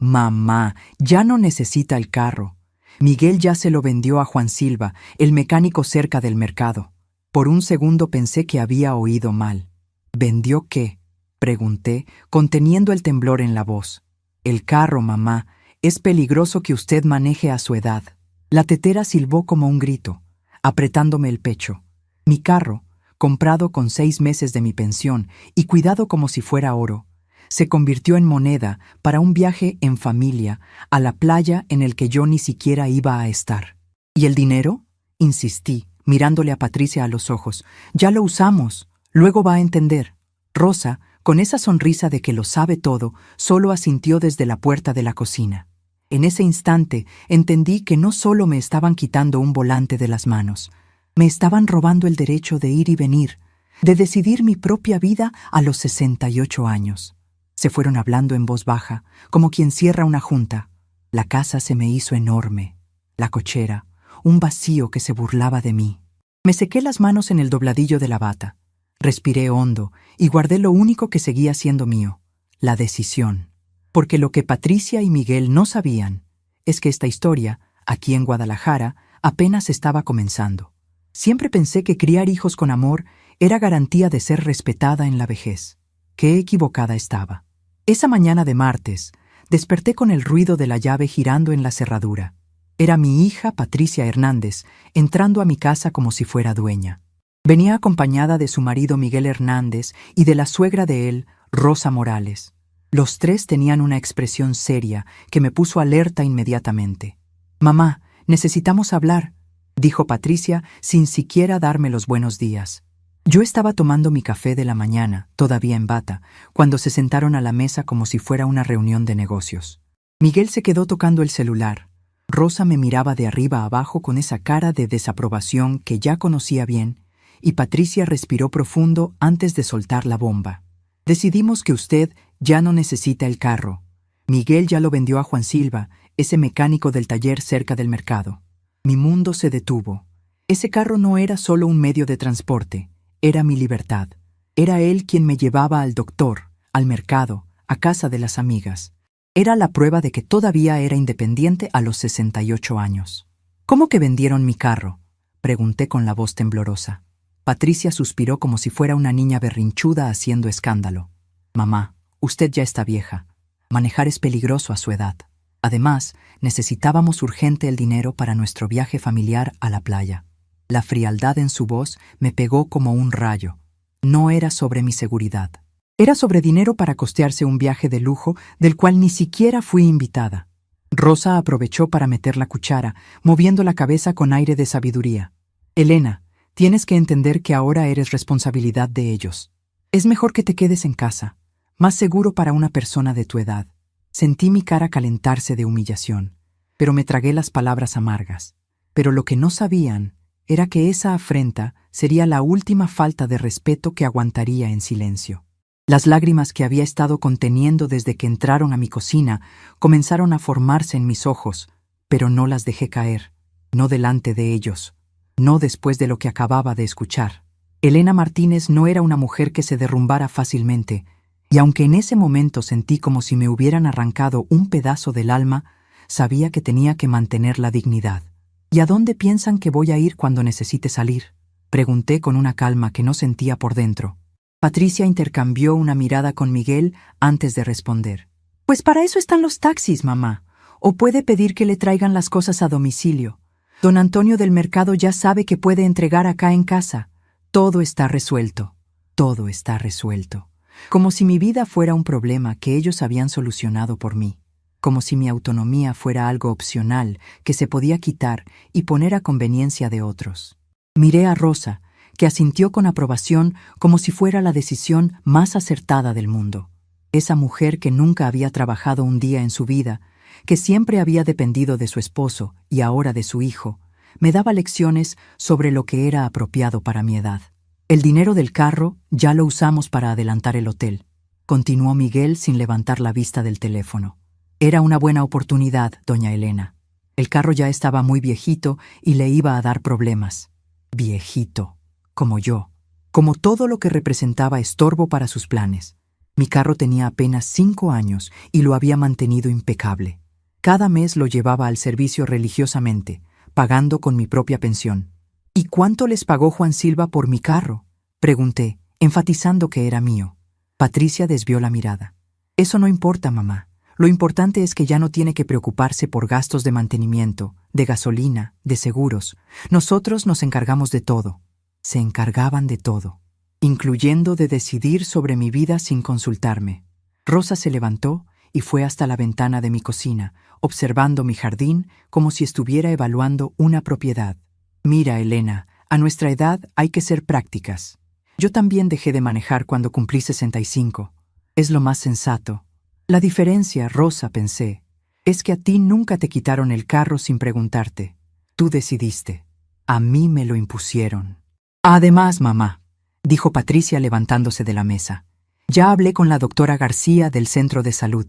Mamá, ya no necesita el carro. Miguel ya se lo vendió a Juan Silva, el mecánico cerca del mercado. Por un segundo pensé que había oído mal. ¿Vendió qué?, pregunté, conteniendo el temblor en la voz. El carro, mamá. Es peligroso que usted maneje a su edad. La tetera silbó como un grito, apretándome el pecho. Mi carro, comprado con 6 meses de mi pensión y cuidado como si fuera oro, se convirtió en moneda para un viaje en familia a la playa en el que yo ni siquiera iba a estar. ¿Y el dinero?, insistí, mirándole a Patricia a los ojos. Ya lo usamos. Luego va a entender. Rosa, con esa sonrisa de que lo sabe todo, solo asintió desde la puerta de la cocina. En ese instante entendí que no solo me estaban quitando un volante de las manos, me estaban robando el derecho de ir y venir, de decidir mi propia vida a los 68 años. Se fueron hablando en voz baja, como quien cierra una junta. La casa se me hizo enorme. La cochera, un vacío que se burlaba de mí. Me sequé las manos en el dobladillo de la bata. Respiré hondo y guardé lo único que seguía siendo mío, la decisión. Porque lo que Patricia y Miguel no sabían es que esta historia, aquí en Guadalajara, apenas estaba comenzando. Siempre pensé que criar hijos con amor era garantía de ser respetada en la vejez. Qué equivocada estaba. Esa mañana de martes, desperté con el ruido de la llave girando en la cerradura. Era mi hija Patricia Hernández, entrando a mi casa como si fuera dueña. Venía acompañada de su marido Miguel Hernández y de la suegra de él, Rosa Morales. Los tres tenían una expresión seria que me puso alerta inmediatamente. «Mamá, necesitamos hablar», dijo Patricia sin siquiera darme los buenos días. Yo estaba tomando mi café de la mañana, todavía en bata, cuando se sentaron a la mesa como si fuera una reunión de negocios. Miguel se quedó tocando el celular. Rosa me miraba de arriba a abajo con esa cara de desaprobación que ya conocía bien, y Patricia respiró profundo antes de soltar la bomba. «Decidimos que usted ya no necesita el carro. Miguel ya lo vendió a Juan Silva, ese mecánico del taller cerca del mercado». Mi mundo se detuvo. Ese carro no era solo un medio de transporte, era mi libertad. Era él quien me llevaba al doctor, al mercado, a casa de las amigas. Era la prueba de que todavía era independiente a los 68 años. «¿Cómo que vendieron mi carro?», pregunté con la voz temblorosa. Patricia suspiró como si fuera una niña berrinchuda haciendo escándalo. «Mamá, usted ya está vieja. Manejar es peligroso a su edad. Además, necesitábamos urgente el dinero para nuestro viaje familiar a la playa». La frialdad en su voz me pegó como un rayo. No era sobre mi seguridad. Era sobre dinero para costearse un viaje de lujo del cual ni siquiera fui invitada. Rosa aprovechó para meter la cuchara, moviendo la cabeza con aire de sabiduría. «Elena, tienes que entender que ahora eres responsabilidad de ellos. Es mejor que te quedes en casa, más seguro para una persona de tu edad». Sentí mi cara calentarse de humillación, pero me tragué las palabras amargas. Pero lo que no sabían era que esa afrenta sería la última falta de respeto que aguantaría en silencio. Las lágrimas que había estado conteniendo desde que entraron a mi cocina comenzaron a formarse en mis ojos, pero no las dejé caer, no delante de ellos, no después de lo que acababa de escuchar. Elena Martínez no era una mujer que se derrumbara fácilmente, y aunque en ese momento sentí como si me hubieran arrancado un pedazo del alma, sabía que tenía que mantener la dignidad. «¿Y a dónde piensan que voy a ir cuando necesite salir?», pregunté con una calma que no sentía por dentro. Patricia intercambió una mirada con Miguel antes de responder. «Pues para eso están los taxis, mamá. O puede pedir que le traigan las cosas a domicilio. Don Antonio del mercado ya sabe que puede entregar acá en casa. Todo está resuelto. Todo está resuelto». Como si mi vida fuera un problema que ellos habían solucionado por mí. Como si mi autonomía fuera algo opcional que se podía quitar y poner a conveniencia de otros. Miré a Rosa, que asintió con aprobación como si fuera la decisión más acertada del mundo. Esa mujer que nunca había trabajado un día en su vida, que siempre había dependido de su esposo y ahora de su hijo, me daba lecciones sobre lo que era apropiado para mi edad. «El dinero del carro ya lo usamos para adelantar el hotel», continuó Miguel sin levantar la vista del teléfono. «Era una buena oportunidad, doña Elena. El carro ya estaba muy viejito y le iba a dar problemas. Viejito, como yo, como todo lo que representaba estorbo para sus planes. Mi carro tenía apenas 5 años y lo había mantenido impecable. Cada mes lo llevaba al servicio religiosamente, pagando con mi propia pensión. ¿Y cuánto les pagó Juan Silva por mi carro?, pregunté, enfatizando que era mío. Patricia desvió la mirada. Eso no importa, mamá. Lo importante es que ya no tiene que preocuparse por gastos de mantenimiento, de gasolina, de seguros. Nosotros nos encargamos de todo. Se encargaban de todo, incluyendo de decidir sobre mi vida sin consultarme. Rosa se levantó y fue hasta la ventana de mi cocina, observando mi jardín como si estuviera evaluando una propiedad. Mira, Elena, a nuestra edad hay que ser prácticas. Yo también dejé de manejar cuando cumplí 65. Es lo más sensato. La diferencia, Rosa, pensé, es que a ti nunca te quitaron el carro sin preguntarte. Tú decidiste. A mí me lo impusieron. Además, mamá, dijo Patricia levantándose de la mesa, ya hablé con la doctora García del Centro de Salud.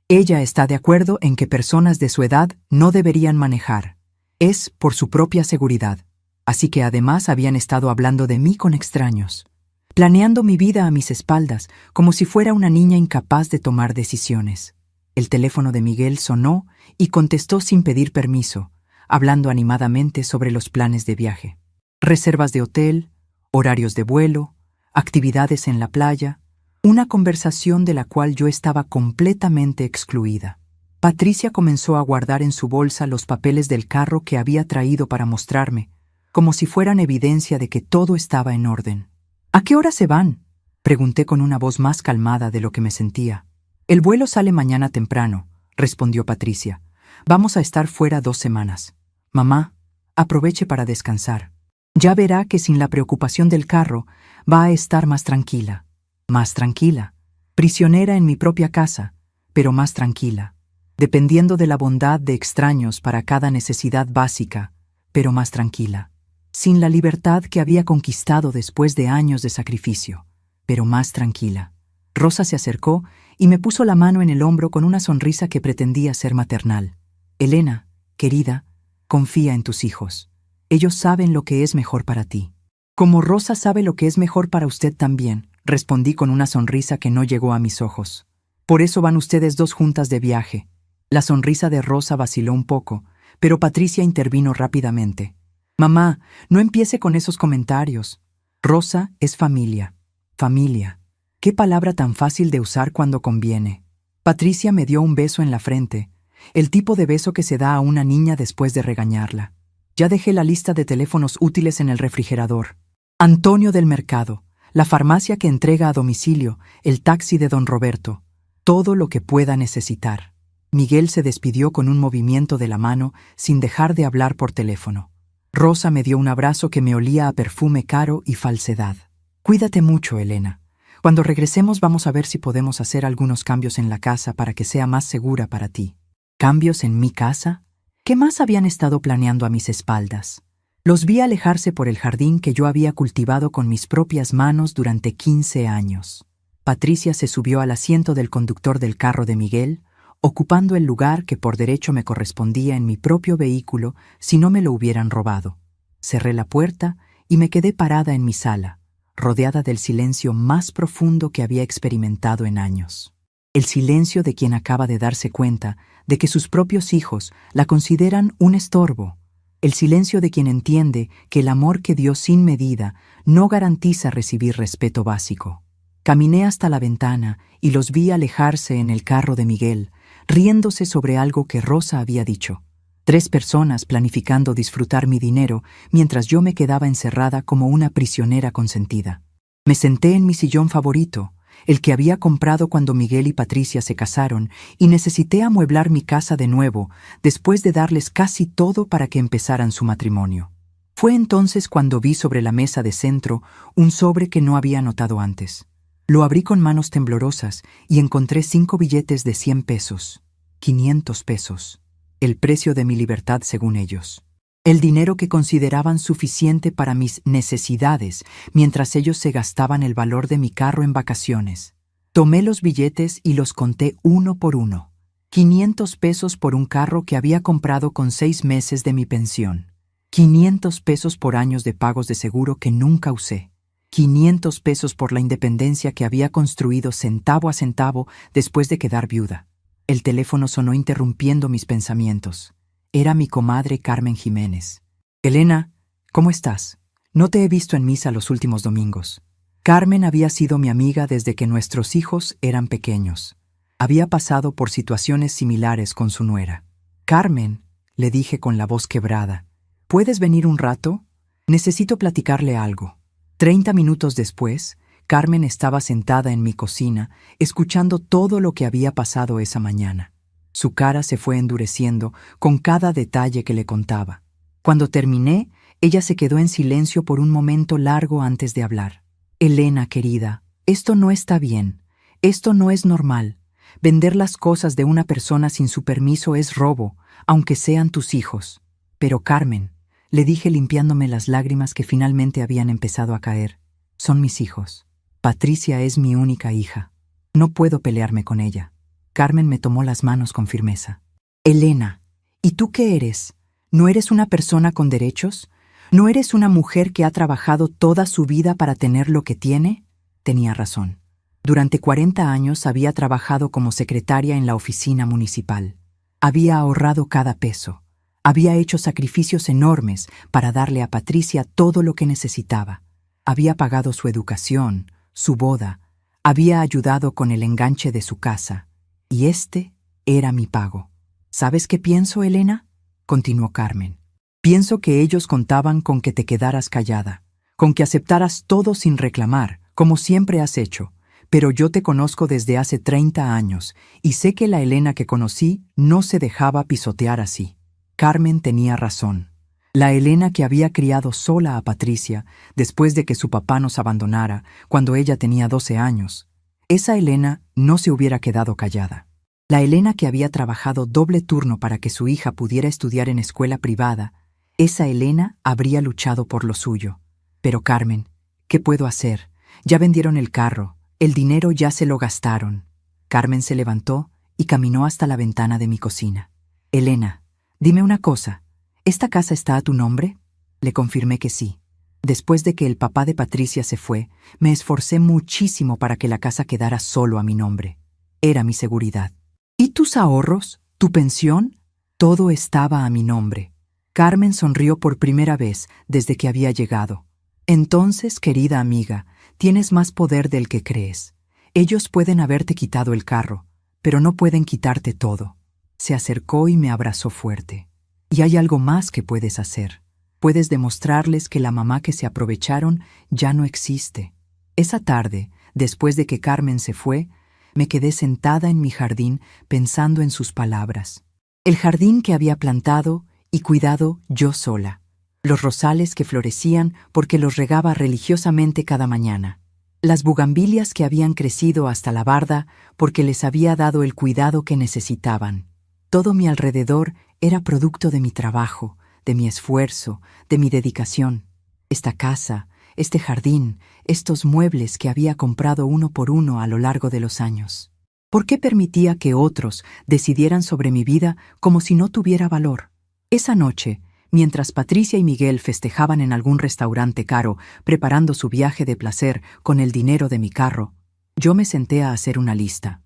Ella está de acuerdo en que personas de su edad no deberían manejar. Es por su propia seguridad. Así que además habían estado hablando de mí con extraños, planeando mi vida a mis espaldas, como si fuera una niña incapaz de tomar decisiones. El teléfono de Miguel sonó y contestó sin pedir permiso, hablando animadamente sobre los planes de viaje. Reservas de hotel, horarios de vuelo, actividades en la playa, una conversación de la cual yo estaba completamente excluida. Patricia comenzó a guardar en su bolsa los papeles del carro que había traído para mostrarme, como si fueran evidencia de que todo estaba en orden. ¿A qué hora se van?, pregunté con una voz más calmada de lo que me sentía. El vuelo sale mañana temprano, respondió Patricia. Vamos a estar fuera 2 semanas. Mamá, aproveche para descansar. Ya verá que sin la preocupación del carro va a estar más tranquila, prisionera en mi propia casa, pero más tranquila, dependiendo de la bondad de extraños para cada necesidad básica, pero más tranquila, sin la libertad que había conquistado después de años de sacrificio, pero más tranquila. Rosa se acercó y me puso la mano en el hombro con una sonrisa que pretendía ser maternal. Elena, querida, confía en tus hijos. Ellos saben lo que es mejor para ti. Como Rosa sabe lo que es mejor para usted también, respondí con una sonrisa que no llegó a mis ojos. Por eso van ustedes 2 juntas de viaje. La sonrisa de Rosa vaciló un poco, pero Patricia intervino rápidamente. Mamá, no empiece con esos comentarios. Rosa es familia. Familia. Qué palabra tan fácil de usar cuando conviene. Patricia me dio un beso en la frente, el tipo de beso que se da a una niña después de regañarla. Ya dejé la lista de teléfonos útiles en el refrigerador. Antonio del Mercado, la farmacia que entrega a domicilio, el taxi de don Roberto, todo lo que pueda necesitar. Miguel se despidió con un movimiento de la mano sin dejar de hablar por teléfono. Rosa me dio un abrazo que me olía a perfume caro y falsedad. Cuídate mucho, Elena. Cuando regresemos vamos a ver si podemos hacer algunos cambios en la casa para que sea más segura para ti. ¿Cambios en mi casa? ¿Qué más habían estado planeando a mis espaldas? Los vi alejarse por el jardín que yo había cultivado con mis propias manos durante 15 años. Patricia se subió al asiento del conductor del carro de Miguel, ocupando el lugar que por derecho me correspondía en mi propio vehículo si no me lo hubieran robado. Cerré la puerta y me quedé parada en mi sala, rodeada del silencio más profundo que había experimentado en años. El silencio de quien acaba de darse cuenta de que sus propios hijos la consideran un estorbo. El silencio de quien entiende que el amor que dio sin medida no garantiza recibir respeto básico. Caminé hasta la ventana y los vi alejarse en el carro de Miguel, riéndose sobre algo que Rosa había dicho. 3 personas planificando disfrutar mi dinero mientras yo me quedaba encerrada como una prisionera consentida. Me senté en mi sillón favorito, el que había comprado cuando Miguel y Patricia se casaron, y necesité amueblar mi casa de nuevo después de darles casi todo para que empezaran su matrimonio. Fue entonces cuando vi sobre la mesa de centro un sobre que no había notado antes. Lo abrí con manos temblorosas y encontré 5 billetes de 100 pesos, 500 pesos, el precio de mi libertad según ellos. El dinero que consideraban suficiente para mis necesidades mientras ellos se gastaban el valor de mi carro en vacaciones. Tomé los billetes y los conté uno por uno. 500 pesos por un carro que había comprado con 6 meses de mi pensión. 500 pesos por años de pagos de seguro que nunca usé. 500 pesos por la independencia que había construido centavo a centavo después de quedar viuda. El teléfono sonó interrumpiendo mis pensamientos. Era mi comadre Carmen Jiménez. «Elena, ¿cómo estás? No te he visto en misa los últimos domingos». Carmen había sido mi amiga desde que nuestros hijos eran pequeños. Había pasado por situaciones similares con su nuera. «Carmen», le dije con la voz quebrada, «¿puedes venir un rato? Necesito platicarle algo». 30 minutos después, Carmen estaba sentada en mi cocina, escuchando todo lo que había pasado esa mañana. Su cara se fue endureciendo con cada detalle que le contaba. Cuando terminé, ella se quedó en silencio por un momento largo antes de hablar. «Elena, querida, esto no está bien. Esto no es normal. Vender las cosas de una persona sin su permiso es robo, aunque sean tus hijos». «Pero Carmen», le dije limpiándome las lágrimas que finalmente habían empezado a caer, «son mis hijos. Patricia es mi única hija. No puedo pelearme con ella». Carmen me tomó las manos con firmeza. «Elena, ¿y tú qué eres? ¿No eres una persona con derechos? ¿No eres una mujer que ha trabajado toda su vida para tener lo que tiene?». Tenía razón. Durante 40 años había trabajado como secretaria en la oficina municipal. Había ahorrado cada peso. Había hecho sacrificios enormes para darle a Patricia todo lo que necesitaba. Había pagado su educación, su boda, había ayudado con el enganche de su casa. Y este era mi pago. «¿Sabes qué pienso, Elena?», continuó Carmen. «Pienso que ellos contaban con que te quedaras callada, con que aceptaras todo sin reclamar, como siempre has hecho. Pero yo te conozco desde hace 30 años y sé que la Elena que conocí no se dejaba pisotear así». Carmen tenía razón. La Elena que había criado sola a Patricia después de que su papá nos abandonara cuando ella tenía 12 años, esa Elena no se hubiera quedado callada. La Elena que había trabajado doble turno para que su hija pudiera estudiar en escuela privada, esa Elena habría luchado por lo suyo. «Pero Carmen, ¿qué puedo hacer? Ya vendieron el carro, el dinero ya se lo gastaron». Carmen se levantó y caminó hasta la ventana de mi cocina. «Elena, dime una cosa, ¿esta casa está a tu nombre?». Le confirmé que sí. Después de que el papá de Patricia se fue, me esforcé muchísimo para que la casa quedara solo a mi nombre. Era mi seguridad. «¿Y tus ahorros? ¿Tu pensión?». «Todo estaba a mi nombre». Carmen sonrió por primera vez desde que había llegado. «Entonces, querida amiga, tienes más poder del que crees. Ellos pueden haberte quitado el carro, pero no pueden quitarte todo». Se acercó y me abrazó fuerte. «Y hay algo más que puedes hacer. Puedes demostrarles que la mamá que se aprovecharon ya no existe». Esa tarde, después de que Carmen se fue, me quedé sentada en mi jardín pensando en sus palabras. El jardín que había plantado y cuidado yo sola. Los rosales que florecían porque los regaba religiosamente cada mañana. Las bugambilias que habían crecido hasta la barda porque les había dado el cuidado que necesitaban. Todo mi alrededor era producto de mi trabajo, de mi esfuerzo, de mi dedicación. Esta casa, este jardín, estos muebles que había comprado uno por uno a lo largo de los años. ¿Por qué permitía que otros decidieran sobre mi vida como si no tuviera valor? Esa noche, mientras Patricia y Miguel festejaban en algún restaurante caro, preparando su viaje de placer con el dinero de mi carro, yo me senté a hacer una lista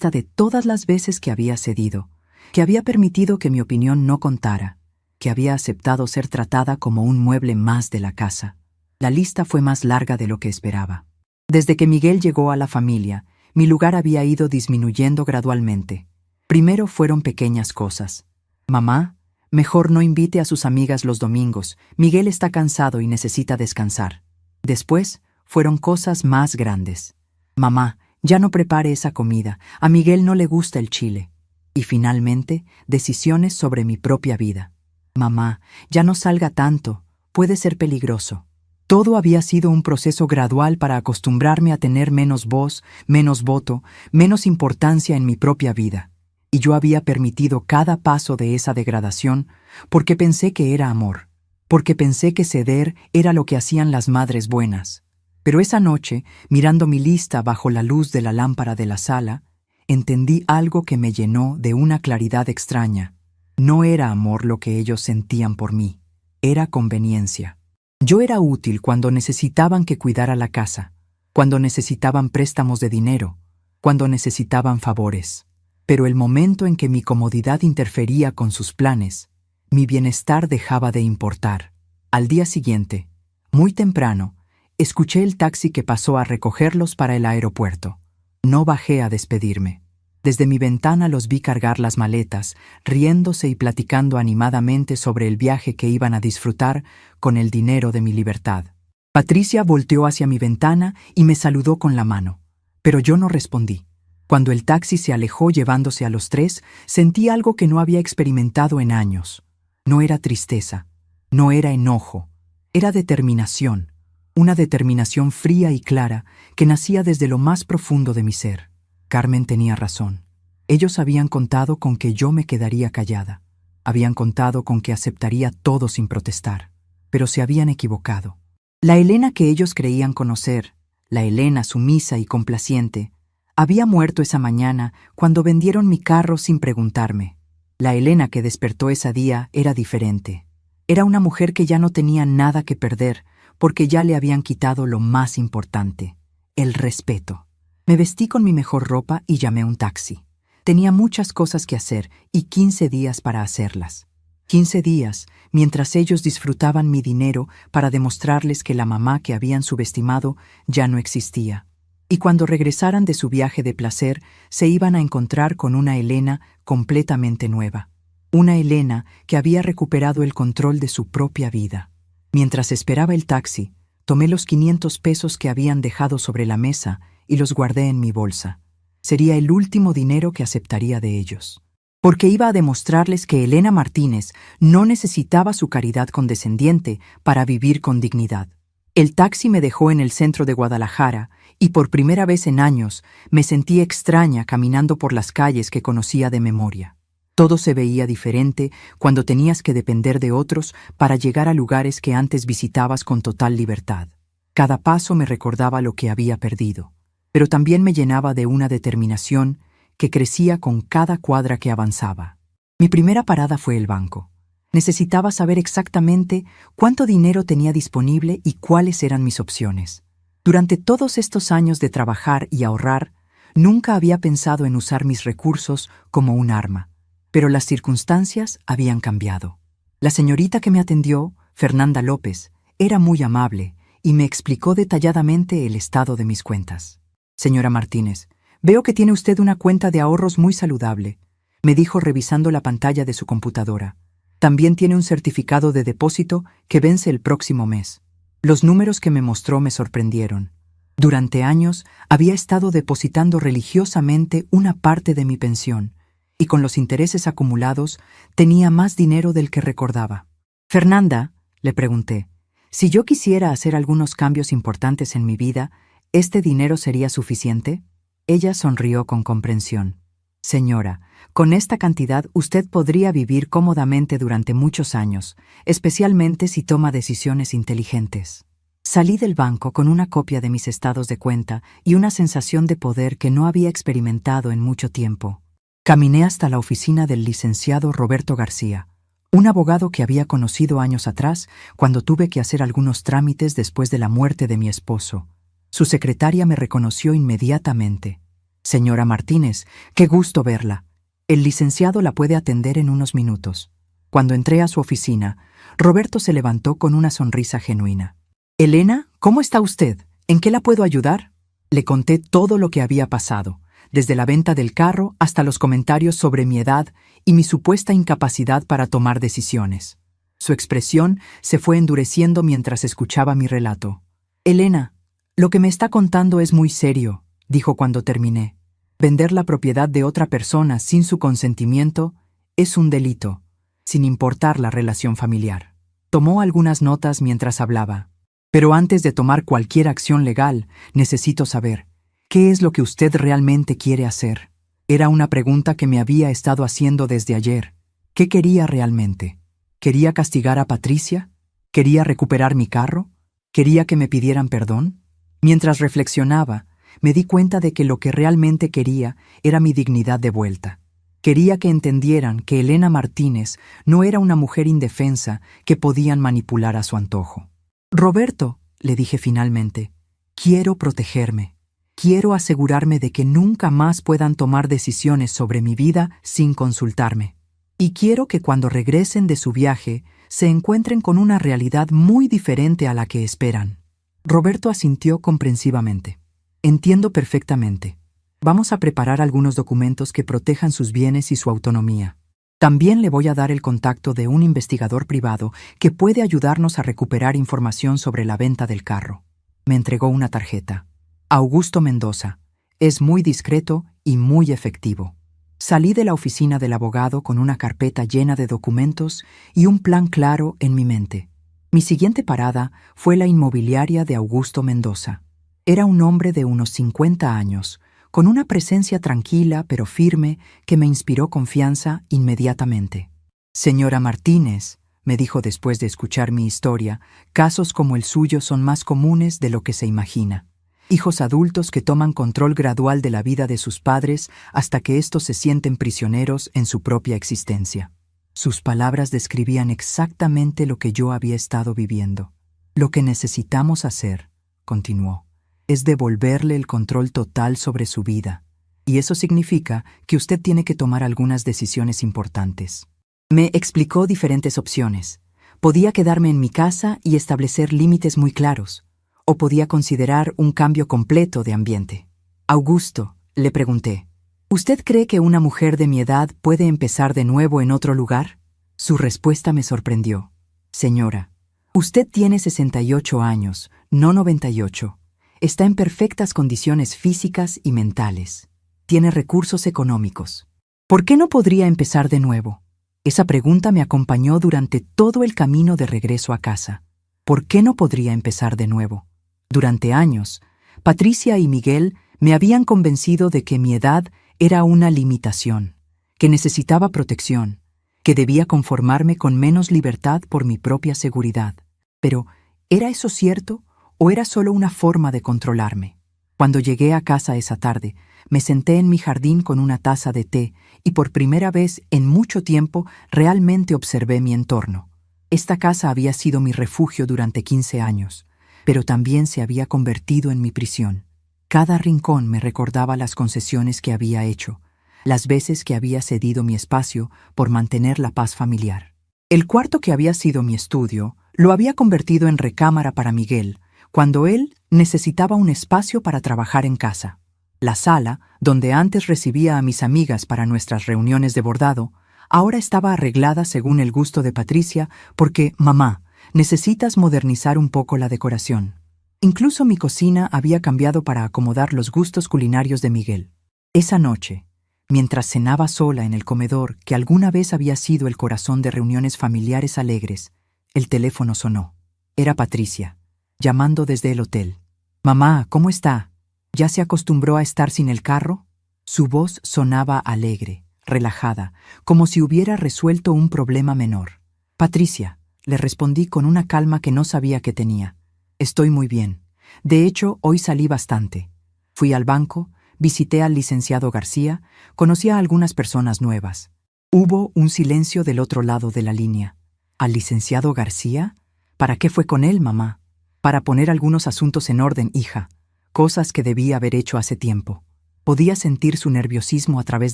de todas las veces que había cedido, que había permitido que mi opinión no contara, que había aceptado ser tratada como un mueble más de la casa. La lista fue más larga de lo que esperaba. Desde que Miguel llegó a la familia, mi lugar había ido disminuyendo gradualmente. Primero fueron pequeñas cosas. «Mamá, mejor no invite a sus amigas los domingos. Miguel está cansado y necesita descansar». Después fueron cosas más grandes. «Mamá, ya no prepare esa comida. A Miguel no le gusta el chile». Y finalmente, decisiones sobre mi propia vida. «Mamá, ya no salga tanto. Puede ser peligroso». Todo había sido un proceso gradual para acostumbrarme a tener menos voz, menos voto, menos importancia en mi propia vida. Y yo había permitido cada paso de esa degradación porque pensé que era amor, porque pensé que ceder era lo que hacían las madres buenas. Pero esa noche, mirando mi lista bajo la luz de la lámpara de la sala, entendí algo que me llenó de una claridad extraña. No era amor lo que ellos sentían por mí, era conveniencia. Yo era útil cuando necesitaban que cuidara la casa, cuando necesitaban préstamos de dinero, cuando necesitaban favores. Pero el momento en que mi comodidad interfería con sus planes, mi bienestar dejaba de importar. Al día siguiente, muy temprano, escuché el taxi que pasó a recogerlos para el aeropuerto. No bajé a despedirme. Desde mi ventana los vi cargar las maletas, riéndose y platicando animadamente sobre el viaje que iban a disfrutar con el dinero de mi libertad. Patricia volteó hacia mi ventana y me saludó con la mano, pero yo no respondí. Cuando el taxi se alejó llevándose a los tres, sentí algo que no había experimentado en años. No era tristeza, no era enojo, era determinación, una determinación fría y clara que nacía desde lo más profundo de mi ser. Carmen tenía razón. Ellos habían contado con que yo me quedaría callada. Habían contado con que aceptaría todo sin protestar, pero se habían equivocado. La Elena que ellos creían conocer, la Elena sumisa y complaciente, había muerto esa mañana cuando vendieron mi carro sin preguntarme. La Elena que despertó ese día era diferente. Era una mujer que ya no tenía nada que perder porque ya le habían quitado lo más importante, el respeto. Me vestí con mi mejor ropa y llamé un taxi. Tenía muchas cosas que hacer y 15 días para hacerlas. 15 días, mientras ellos disfrutaban mi dinero para demostrarles que la mamá que habían subestimado ya no existía. Y cuando regresaran de su viaje de placer, se iban a encontrar con una Elena completamente nueva. Una Elena que había recuperado el control de su propia vida. Mientras esperaba el taxi, tomé los 500 pesos que habían dejado sobre la mesa y los guardé en mi bolsa. Sería el último dinero que aceptaría de ellos. Porque iba a demostrarles que Elena Martínez no necesitaba su caridad condescendiente para vivir con dignidad. El taxi me dejó en el centro de Guadalajara y por primera vez en años me sentí extraña caminando por las calles que conocía de memoria. Todo se veía diferente cuando tenías que depender de otros para llegar a lugares que antes visitabas con total libertad. Cada paso me recordaba lo que había perdido, pero también me llenaba de una determinación que crecía con cada cuadra que avanzaba. Mi primera parada fue el banco. Necesitaba saber exactamente cuánto dinero tenía disponible y cuáles eran mis opciones. Durante todos estos años de trabajar y ahorrar, nunca había pensado en usar mis recursos como un arma, pero las circunstancias habían cambiado. La señorita que me atendió, Fernanda López, era muy amable y me explicó detalladamente el estado de mis cuentas. Señora Martínez, veo que tiene usted una cuenta de ahorros muy saludable, me dijo revisando la pantalla de su computadora. También tiene un certificado de depósito que vence el próximo mes. Los números que me mostró me sorprendieron. Durante años había estado depositando religiosamente una parte de mi pensión, y con los intereses acumulados tenía más dinero del que recordaba. Fernanda, le pregunté, si yo quisiera hacer algunos cambios importantes en mi vida, ¿este dinero sería suficiente? Ella sonrió con comprensión. Señora, con esta cantidad usted podría vivir cómodamente durante muchos años, especialmente si toma decisiones inteligentes. Salí del banco con una copia de mis estados de cuenta y una sensación de poder que no había experimentado en mucho tiempo. Caminé hasta la oficina del licenciado Roberto García, un abogado que había conocido años atrás cuando tuve que hacer algunos trámites después de la muerte de mi esposo. Su secretaria me reconoció inmediatamente. Señora Martínez, qué gusto verla. El licenciado la puede atender en unos minutos. Cuando entré a su oficina, Roberto se levantó con una sonrisa genuina. Elena, ¿cómo está usted? ¿En qué la puedo ayudar? Le conté todo lo que había pasado, desde la venta del carro hasta los comentarios sobre mi edad y mi supuesta incapacidad para tomar decisiones. Su expresión se fue endureciendo mientras escuchaba mi relato. Elena, lo que me está contando es muy serio, dijo cuando terminé. Vender la propiedad de otra persona sin su consentimiento es un delito, sin importar la relación familiar. Tomó algunas notas mientras hablaba. Pero antes de tomar cualquier acción legal, necesito saber, ¿qué es lo que usted realmente quiere hacer? Era una pregunta que me había estado haciendo desde ayer. ¿Qué quería realmente? ¿Quería castigar a Patricia? ¿Quería recuperar mi carro? ¿Quería que me pidieran perdón? Mientras reflexionaba, me di cuenta de que lo que realmente quería era mi dignidad de vuelta. Quería que entendieran que Elena Martínez no era una mujer indefensa que podían manipular a su antojo. Roberto, le dije finalmente, quiero protegerme. Quiero asegurarme de que nunca más puedan tomar decisiones sobre mi vida sin consultarme. Y quiero que cuando regresen de su viaje se encuentren con una realidad muy diferente a la que esperan. Roberto asintió comprensivamente. Entiendo perfectamente. Vamos a preparar algunos documentos que protejan sus bienes y su autonomía. También le voy a dar el contacto de un investigador privado que puede ayudarnos a recuperar información sobre la venta del carro. Me entregó una tarjeta. Augusto Mendoza. Es muy discreto y muy efectivo. Salí de la oficina del abogado con una carpeta llena de documentos y un plan claro en mi mente. Mi siguiente parada fue la inmobiliaria de Augusto Mendoza. Era un hombre de unos 50 años, con una presencia tranquila pero firme que me inspiró confianza inmediatamente. Señora Martínez, me dijo después de escuchar mi historia, casos como el suyo son más comunes de lo que se imagina. Hijos adultos que toman control gradual de la vida de sus padres hasta que éstos se sienten prisioneros en su propia existencia. Sus palabras describían exactamente lo que yo había estado viviendo. Lo que necesitamos hacer, continuó, es devolverle el control total sobre su vida. Y eso significa que usted tiene que tomar algunas decisiones importantes. Me explicó diferentes opciones. Podía quedarme en mi casa y establecer límites muy claros, o podía considerar un cambio completo de ambiente. Augusto, le pregunté, ¿usted cree que una mujer de mi edad puede empezar de nuevo en otro lugar? Su respuesta me sorprendió. Señora, usted tiene 68 años, no 98. Está en perfectas condiciones físicas y mentales. Tiene recursos económicos. ¿Por qué no podría empezar de nuevo? Esa pregunta me acompañó durante todo el camino de regreso a casa. ¿Por qué no podría empezar de nuevo? Durante años, Patricia y Miguel me habían convencido de que mi edad era una limitación, que necesitaba protección, que debía conformarme con menos libertad por mi propia seguridad. Pero, ¿era eso cierto o era solo una forma de controlarme? Cuando llegué a casa esa tarde, me senté en mi jardín con una taza de té y por primera vez en mucho tiempo realmente observé mi entorno. Esta casa había sido mi refugio durante 15 años, pero también se había convertido en mi prisión. Cada rincón me recordaba las concesiones que había hecho, las veces que había cedido mi espacio por mantener la paz familiar. El cuarto que había sido mi estudio lo había convertido en recámara para Miguel, cuando él necesitaba un espacio para trabajar en casa. La sala, donde antes recibía a mis amigas para nuestras reuniones de bordado, ahora estaba arreglada según el gusto de Patricia porque, mamá, necesitas modernizar un poco la decoración. Incluso mi cocina había cambiado para acomodar los gustos culinarios de Miguel. Esa noche, mientras cenaba sola en el comedor que alguna vez había sido el corazón de reuniones familiares alegres, el teléfono sonó. Era Patricia, llamando desde el hotel. «Mamá, ¿cómo está? ¿Ya se acostumbró a estar sin el carro?» Su voz sonaba alegre, relajada, como si hubiera resuelto un problema menor. «Patricia», le respondí con una calma que no sabía que tenía. «Estoy muy bien. De hecho, hoy salí bastante. Fui al banco, visité al licenciado García, conocí a algunas personas nuevas». Hubo un silencio del otro lado de la línea. «¿Al licenciado García? ¿Para qué fue con él, mamá?» «Para poner algunos asuntos en orden, hija. Cosas que debí haber hecho hace tiempo». Podía sentir su nerviosismo a través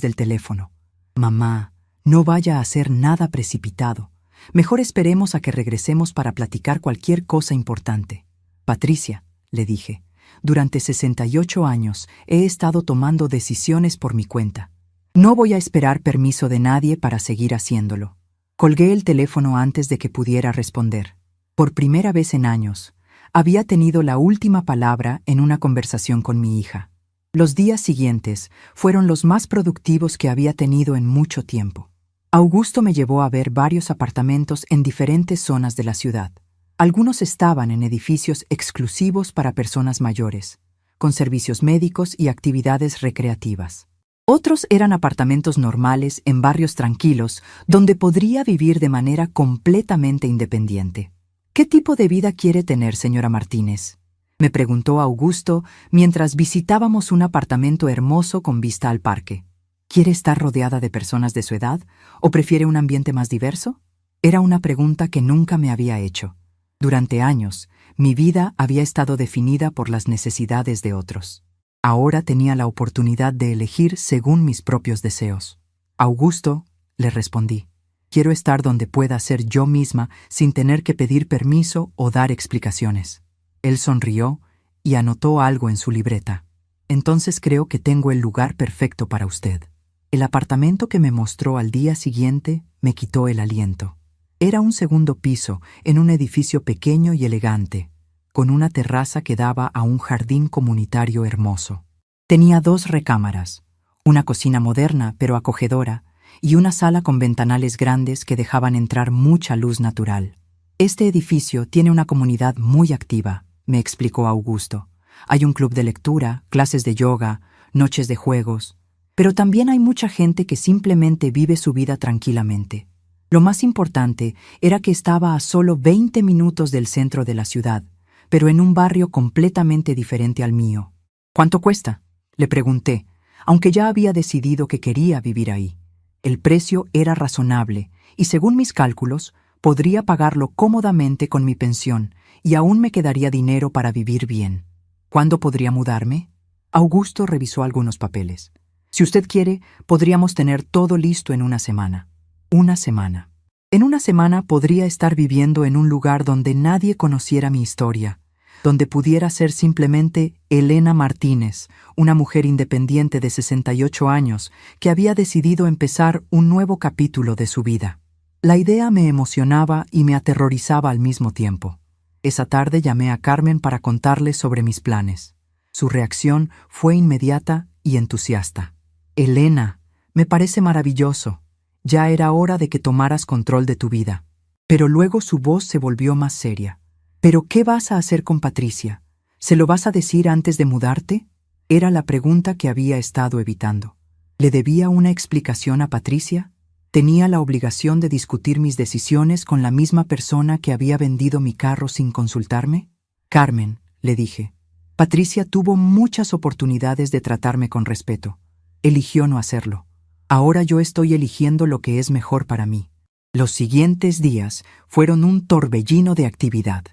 del teléfono. «Mamá, no vaya a hacer nada precipitado. Mejor esperemos a que regresemos para platicar cualquier cosa importante». «Patricia», le dije, «durante 68 años he estado tomando decisiones por mi cuenta. No voy a esperar permiso de nadie para seguir haciéndolo». Colgué el teléfono antes de que pudiera responder. Por primera vez en años, había tenido la última palabra en una conversación con mi hija. Los días siguientes fueron los más productivos que había tenido en mucho tiempo. Augusto me llevó a ver varios apartamentos en diferentes zonas de la ciudad. Algunos estaban en edificios exclusivos para personas mayores, con servicios médicos y actividades recreativas. Otros eran apartamentos normales en barrios tranquilos donde podría vivir de manera completamente independiente. «¿Qué tipo de vida quiere tener, señora Martínez?», me preguntó Augusto mientras visitábamos un apartamento hermoso con vista al parque. «¿Quiere estar rodeada de personas de su edad o prefiere un ambiente más diverso?». Era una pregunta que nunca me había hecho. Durante años, mi vida había estado definida por las necesidades de otros. Ahora tenía la oportunidad de elegir según mis propios deseos. Augusto, le respondí, quiero estar donde pueda ser yo misma sin tener que pedir permiso o dar explicaciones. Él sonrió y anotó algo en su libreta. Entonces creo que tengo el lugar perfecto para usted. El apartamento que me mostró al día siguiente me quitó el aliento. Era un segundo piso en un edificio pequeño y elegante, con una terraza que daba a un jardín comunitario hermoso. Tenía 2 recámaras, una cocina moderna pero acogedora y una sala con ventanales grandes que dejaban entrar mucha luz natural. Este edificio tiene una comunidad muy activa, me explicó Augusto. Hay un club de lectura, clases de yoga, noches de juegos, pero también hay mucha gente que simplemente vive su vida tranquilamente. Lo más importante era que estaba a solo 20 minutos del centro de la ciudad, pero en un barrio completamente diferente al mío. ¿Cuánto cuesta?, le pregunté, aunque ya había decidido que quería vivir ahí. El precio era razonable y, según mis cálculos, podría pagarlo cómodamente con mi pensión y aún me quedaría dinero para vivir bien. ¿Cuándo podría mudarme? Augusto revisó algunos papeles. Si usted quiere, podríamos tener todo listo en una semana. Una semana. En una semana podría estar viviendo en un lugar donde nadie conociera mi historia, donde pudiera ser simplemente Elena Martínez, una mujer independiente de 68 años que había decidido empezar un nuevo capítulo de su vida. La idea me emocionaba y me aterrorizaba al mismo tiempo. Esa tarde llamé a Carmen para contarle sobre mis planes. Su reacción fue inmediata y entusiasta. Elena, me parece maravilloso. Ya era hora de que tomaras control de tu vida. Pero luego su voz se volvió más seria. ¿Pero qué vas a hacer con Patricia? ¿Se lo vas a decir antes de mudarte? Era la pregunta que había estado evitando. ¿Le debía una explicación a Patricia? ¿Tenía la obligación de discutir mis decisiones con la misma persona que había vendido mi carro sin consultarme? Carmen, le dije, Patricia tuvo muchas oportunidades de tratarme con respeto. Eligió no hacerlo. Ahora yo estoy eligiendo lo que es mejor para mí. Los siguientes días fueron un torbellino de actividad.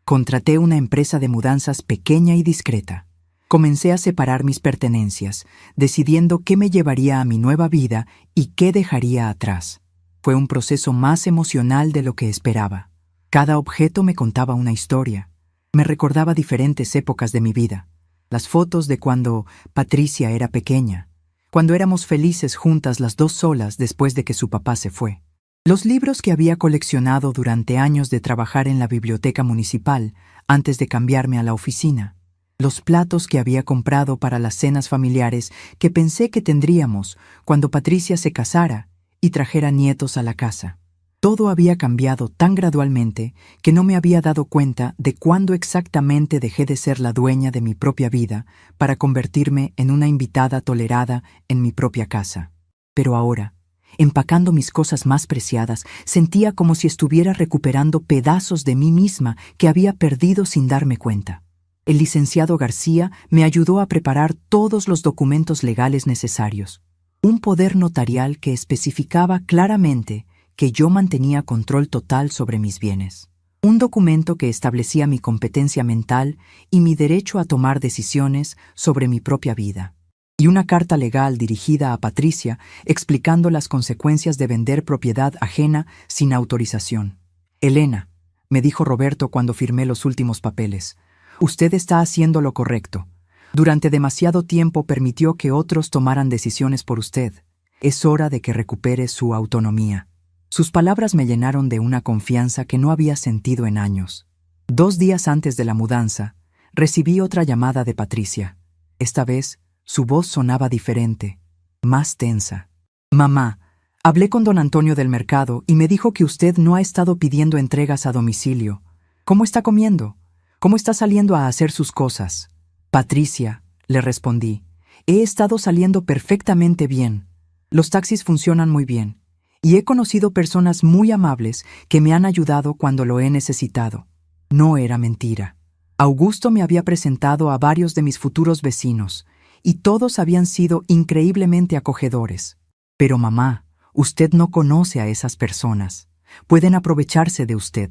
Contraté una empresa de mudanzas pequeña y discreta. Comencé a separar mis pertenencias, decidiendo qué me llevaría a mi nueva vida y qué dejaría atrás. Fue un proceso más emocional de lo que esperaba. Cada objeto me contaba una historia. Me recordaba diferentes épocas de mi vida. Las fotos de cuando Patricia era pequeña, cuando éramos felices juntas las 2 solas después de que su papá se fue. Los libros que había coleccionado durante años de trabajar en la biblioteca municipal antes de cambiarme a la oficina. Los platos que había comprado para las cenas familiares que pensé que tendríamos cuando Patricia se casara y trajera nietos a la casa. Todo había cambiado tan gradualmente que no me había dado cuenta de cuándo exactamente dejé de ser la dueña de mi propia vida para convertirme en una invitada tolerada en mi propia casa. Pero ahora, empacando mis cosas más preciadas, sentía como si estuviera recuperando pedazos de mí misma que había perdido sin darme cuenta. El licenciado García me ayudó a preparar todos los documentos legales necesarios. Un poder notarial que especificaba claramente que yo mantenía control total sobre mis bienes. Un documento que establecía mi competencia mental y mi derecho a tomar decisiones sobre mi propia vida. Y una carta legal dirigida a Patricia explicando las consecuencias de vender propiedad ajena sin autorización. Elena, me dijo Roberto cuando firmé los últimos papeles, usted está haciendo lo correcto. Durante demasiado tiempo permitió que otros tomaran decisiones por usted. Es hora de que recupere su autonomía. Sus palabras me llenaron de una confianza que no había sentido en años. 2 días antes de la mudanza, recibí otra llamada de Patricia. Esta vez, su voz sonaba diferente, más tensa. Mamá, hablé con don Antonio del mercado y me dijo que usted no ha estado pidiendo entregas a domicilio. ¿Cómo está comiendo? ¿Cómo está saliendo a hacer sus cosas? Patricia, le respondí, he estado saliendo perfectamente bien. Los taxis funcionan muy bien. Y he conocido personas muy amables que me han ayudado cuando lo he necesitado. No era mentira. Augusto me había presentado a varios de mis futuros vecinos, y todos habían sido increíblemente acogedores. Pero mamá, usted no conoce a esas personas. Pueden aprovecharse de usted.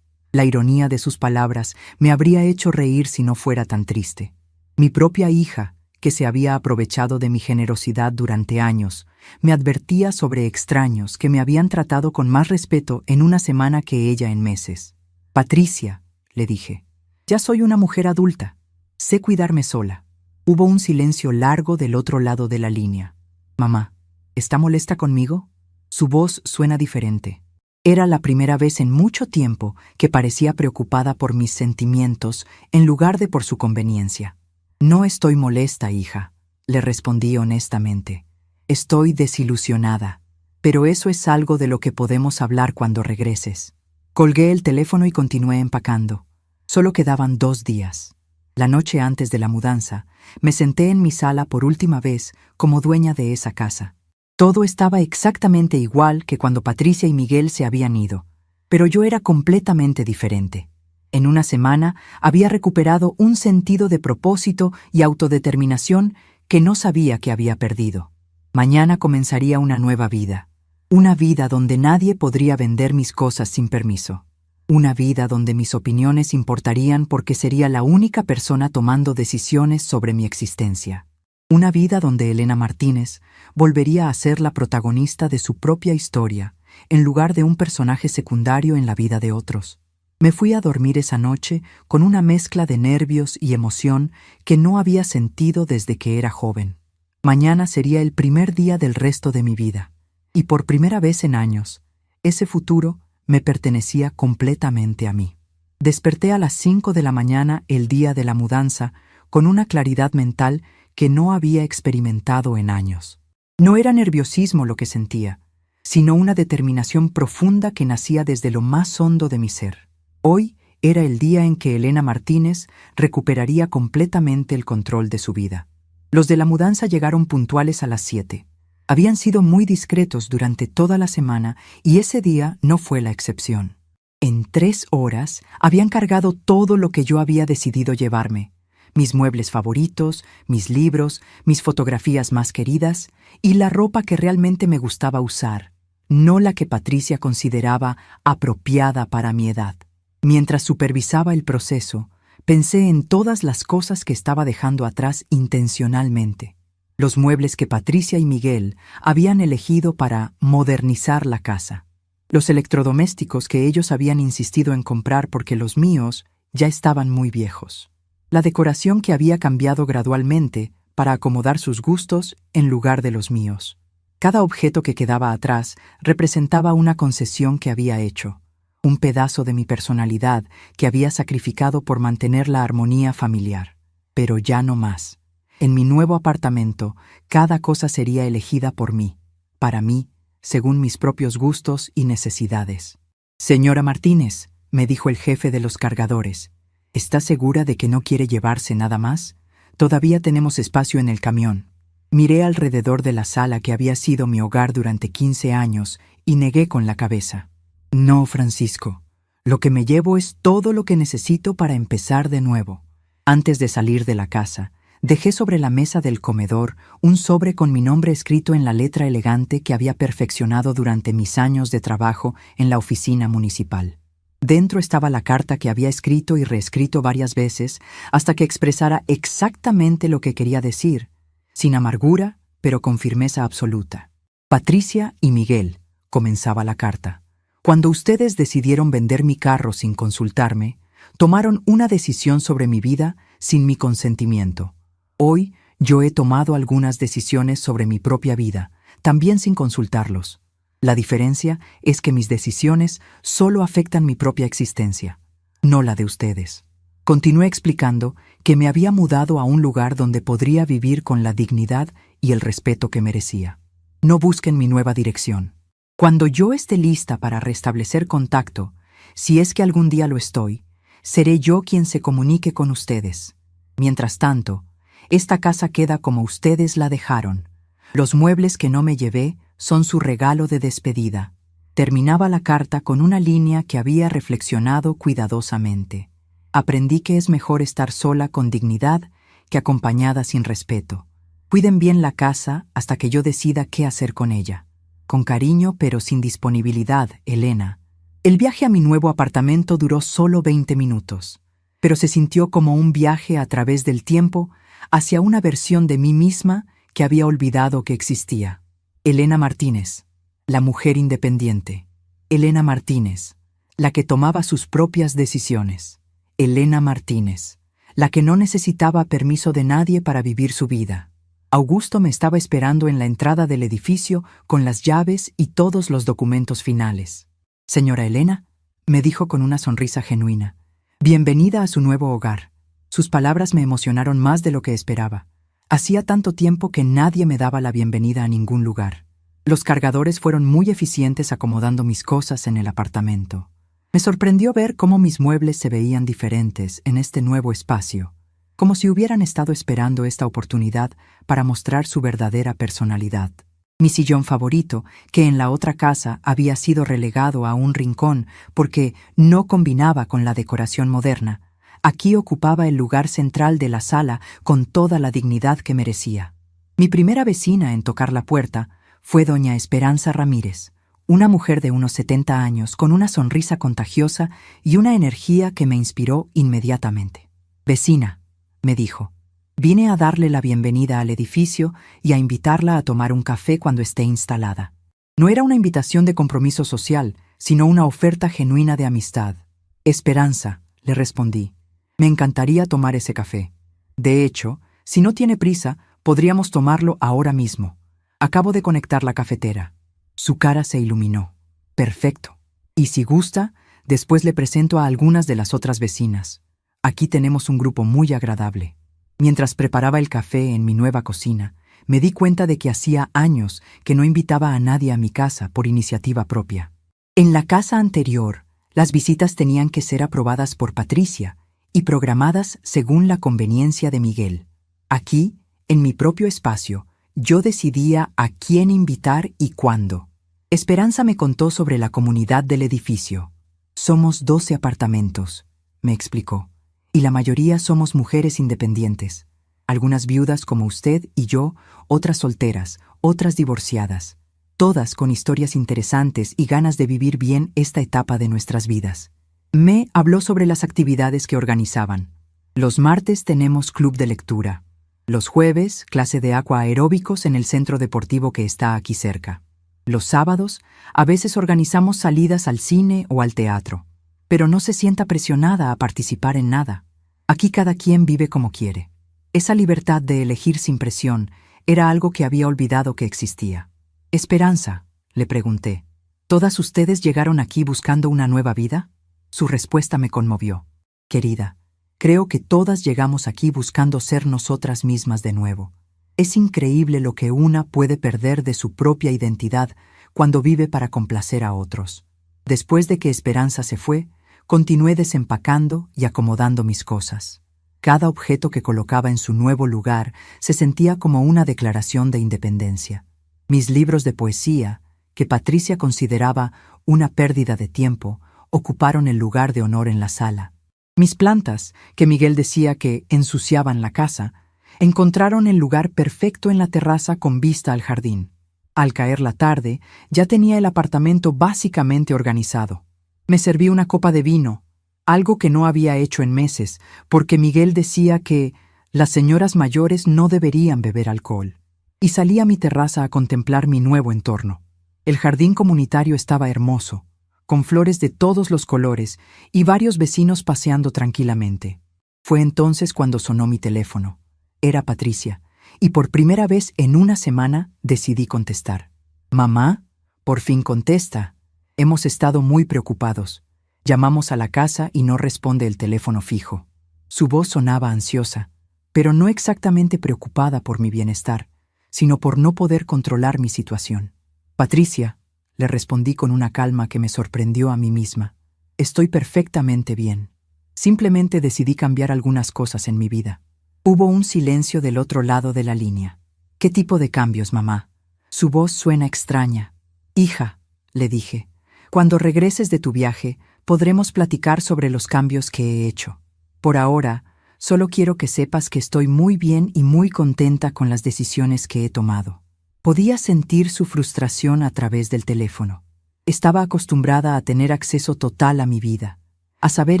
La ironía de sus palabras me habría hecho reír si no fuera tan triste. Mi propia hija, que se había aprovechado de mi generosidad durante años, me advertía sobre extraños que me habían tratado con más respeto en una semana que ella en meses. Patricia, le dije, ya soy una mujer adulta. Sé cuidarme sola. Hubo un silencio largo del otro lado de la línea. Mamá, ¿está molesta conmigo? Su voz suena diferente. Era la primera vez en mucho tiempo que parecía preocupada por mis sentimientos en lugar de por su conveniencia. No estoy molesta, hija, le respondí honestamente. Estoy desilusionada, pero eso es algo de lo que podemos hablar cuando regreses. Colgué el teléfono y continué empacando. Solo quedaban 2 días. La noche antes de la mudanza, me senté en mi sala por última vez como dueña de esa casa. Todo estaba exactamente igual que cuando Patricia y Miguel se habían ido, pero yo era completamente diferente. En una semana había recuperado un sentido de propósito y autodeterminación que no sabía que había perdido. Mañana comenzaría una nueva vida. Una vida donde nadie podría vender mis cosas sin permiso. Una vida donde mis opiniones importarían porque sería la única persona tomando decisiones sobre mi existencia. Una vida donde Elena Martínez volvería a ser la protagonista de su propia historia, en lugar de un personaje secundario en la vida de otros. Me fui a dormir esa noche con una mezcla de nervios y emoción que no había sentido desde que era joven. Mañana sería el primer día del resto de mi vida, y por primera vez en años, ese futuro me pertenecía completamente a mí. Desperté a las 5 de la mañana el día de la mudanza con una claridad mental que no había experimentado en años. No era nerviosismo lo que sentía, sino una determinación profunda que nacía desde lo más hondo de mi ser. Hoy era el día en que Elena Martínez recuperaría completamente el control de su vida. Los de la mudanza llegaron puntuales a las 7. Habían sido muy discretos durante toda la semana y ese día no fue la excepción. En 3 horas habían cargado todo lo que yo había decidido llevarme: mis muebles favoritos, mis libros, mis fotografías más queridas y la ropa que realmente me gustaba usar, no la que Patricia consideraba apropiada para mi edad. Mientras supervisaba el proceso, pensé en todas las cosas que estaba dejando atrás intencionalmente. Los muebles que Patricia y Miguel habían elegido para modernizar la casa. Los electrodomésticos que ellos habían insistido en comprar porque los míos ya estaban muy viejos. La decoración que había cambiado gradualmente para acomodar sus gustos en lugar de los míos. Cada objeto que quedaba atrás representaba una concesión que había hecho, un pedazo de mi personalidad que había sacrificado por mantener la armonía familiar. Pero ya no más. En mi nuevo apartamento, cada cosa sería elegida por mí, para mí, según mis propios gustos y necesidades. Señora Martínez, me dijo el jefe de los cargadores, ¿está segura de que no quiere llevarse nada más? Todavía tenemos espacio en el camión. Miré alrededor de la sala que había sido mi hogar durante 15 años y negué con la cabeza. No, Francisco. Lo que me llevo es todo lo que necesito para empezar de nuevo. Antes de salir de la casa, dejé sobre la mesa del comedor un sobre con mi nombre escrito en la letra elegante que había perfeccionado durante mis años de trabajo en la oficina municipal. Dentro estaba la carta que había escrito y reescrito varias veces hasta que expresara exactamente lo que quería decir, sin amargura, pero con firmeza absoluta. Patricia y Miguel, comenzaba la carta. Cuando ustedes decidieron vender mi carro sin consultarme, tomaron una decisión sobre mi vida sin mi consentimiento. Hoy yo he tomado algunas decisiones sobre mi propia vida, también sin consultarlos. La diferencia es que mis decisiones solo afectan mi propia existencia, no la de ustedes. Continué explicando que me había mudado a un lugar donde podría vivir con la dignidad y el respeto que merecía. No busquen mi nueva dirección. Cuando yo esté lista para restablecer contacto, si es que algún día lo estoy, seré yo quien se comunique con ustedes. Mientras tanto, esta casa queda como ustedes la dejaron. Los muebles que no me llevé son su regalo de despedida. Terminaba la carta con una línea que había reflexionado cuidadosamente. Aprendí que es mejor estar sola con dignidad que acompañada sin respeto. Cuiden bien la casa hasta que yo decida qué hacer con ella. Con cariño pero sin disponibilidad, Elena. El viaje a mi nuevo apartamento duró solo 20 minutos, pero se sintió como un viaje a través del tiempo hacia una versión de mí misma que había olvidado que existía. Elena Martínez, la mujer independiente. Elena Martínez, la que tomaba sus propias decisiones. Elena Martínez, la que no necesitaba permiso de nadie para vivir su vida. Augusto me estaba esperando en la entrada del edificio con las llaves y todos los documentos finales. «Señora Elena», me dijo con una sonrisa genuina, «bienvenida a su nuevo hogar». Sus palabras me emocionaron más de lo que esperaba. Hacía tanto tiempo que nadie me daba la bienvenida a ningún lugar. Los cargadores fueron muy eficientes acomodando mis cosas en el apartamento. Me sorprendió ver cómo mis muebles se veían diferentes en este nuevo espacio, como si hubieran estado esperando esta oportunidad para mostrar su verdadera personalidad. Mi sillón favorito, que en la otra casa había sido relegado a un rincón porque no combinaba con la decoración moderna, aquí ocupaba el lugar central de la sala con toda la dignidad que merecía. Mi primera vecina en tocar la puerta fue doña Esperanza Ramírez, una mujer de unos 70 años con una sonrisa contagiosa y una energía que me inspiró inmediatamente. «Vecina», me dijo, «vine a darle la bienvenida al edificio y a invitarla a tomar un café cuando esté instalada». No era una invitación de compromiso social, sino una oferta genuina de amistad. «Esperanza», le respondí, «me encantaría tomar ese café. De hecho, si no tiene prisa, podríamos tomarlo ahora mismo. Acabo de conectar la cafetera». Su cara se iluminó. «Perfecto. Y si gusta, después le presento a algunas de las otras vecinas. Aquí tenemos un grupo muy agradable». Mientras preparaba el café en mi nueva cocina, me di cuenta de que hacía años que no invitaba a nadie a mi casa por iniciativa propia. En la casa anterior, las visitas tenían que ser aprobadas por Patricia y programadas según la conveniencia de Miguel. Aquí, en mi propio espacio, yo decidía a quién invitar y cuándo. Esperanza me contó sobre la comunidad del edificio. «Somos 12 apartamentos», me explicó, «y la mayoría somos mujeres independientes. Algunas viudas como usted y yo, otras solteras, otras divorciadas. Todas con historias interesantes y ganas de vivir bien esta etapa de nuestras vidas». Me habló sobre las actividades que organizaban. Los martes tenemos club de lectura. Los jueves, clase de aqua aeróbicos en el centro deportivo que está aquí cerca. Los sábados, a veces organizamos salidas al cine o al teatro. Pero no se sienta presionada a participar en nada. Aquí cada quien vive como quiere. Esa libertad de elegir sin presión era algo que había olvidado que existía. «Esperanza», le pregunté, «¿todas ustedes llegaron aquí buscando una nueva vida?» Su respuesta me conmovió. «Querida, creo que todas llegamos aquí buscando ser nosotras mismas de nuevo. Es increíble lo que una puede perder de su propia identidad cuando vive para complacer a otros». Después de que Esperanza se fue, continué desempacando y acomodando mis cosas. Cada objeto que colocaba en su nuevo lugar se sentía como una declaración de independencia. Mis libros de poesía, que Patricia consideraba una pérdida de tiempo, ocuparon el lugar de honor en la sala. Mis plantas, que Miguel decía que ensuciaban la casa, encontraron el lugar perfecto en la terraza con vista al jardín. Al caer la tarde, ya tenía el apartamento básicamente organizado. Me serví una copa de vino, algo que no había hecho en meses, porque Miguel decía que las señoras mayores no deberían beber alcohol. Y salí a mi terraza a contemplar mi nuevo entorno. El jardín comunitario estaba hermoso, con flores de todos los colores y varios vecinos paseando tranquilamente. Fue entonces cuando sonó mi teléfono. Era Patricia, y por primera vez en una semana decidí contestar. «Mamá, por fin contesta. Hemos estado muy preocupados. Llamamos a la casa y no responde el teléfono fijo». Su voz sonaba ansiosa, pero no exactamente preocupada por mi bienestar, sino por no poder controlar mi situación. «Patricia», le respondí con una calma que me sorprendió a mí misma, «estoy perfectamente bien. Simplemente decidí cambiar algunas cosas en mi vida». Hubo un silencio del otro lado de la línea. «¿Qué tipo de cambios, mamá?» Su voz suena extraña. «Hija», le dije, «cuando regreses de tu viaje, podremos platicar sobre los cambios que he hecho. Por ahora, solo quiero que sepas que estoy muy bien y muy contenta con las decisiones que he tomado». Podía sentir su frustración a través del teléfono. Estaba acostumbrada a tener acceso total a mi vida, a saber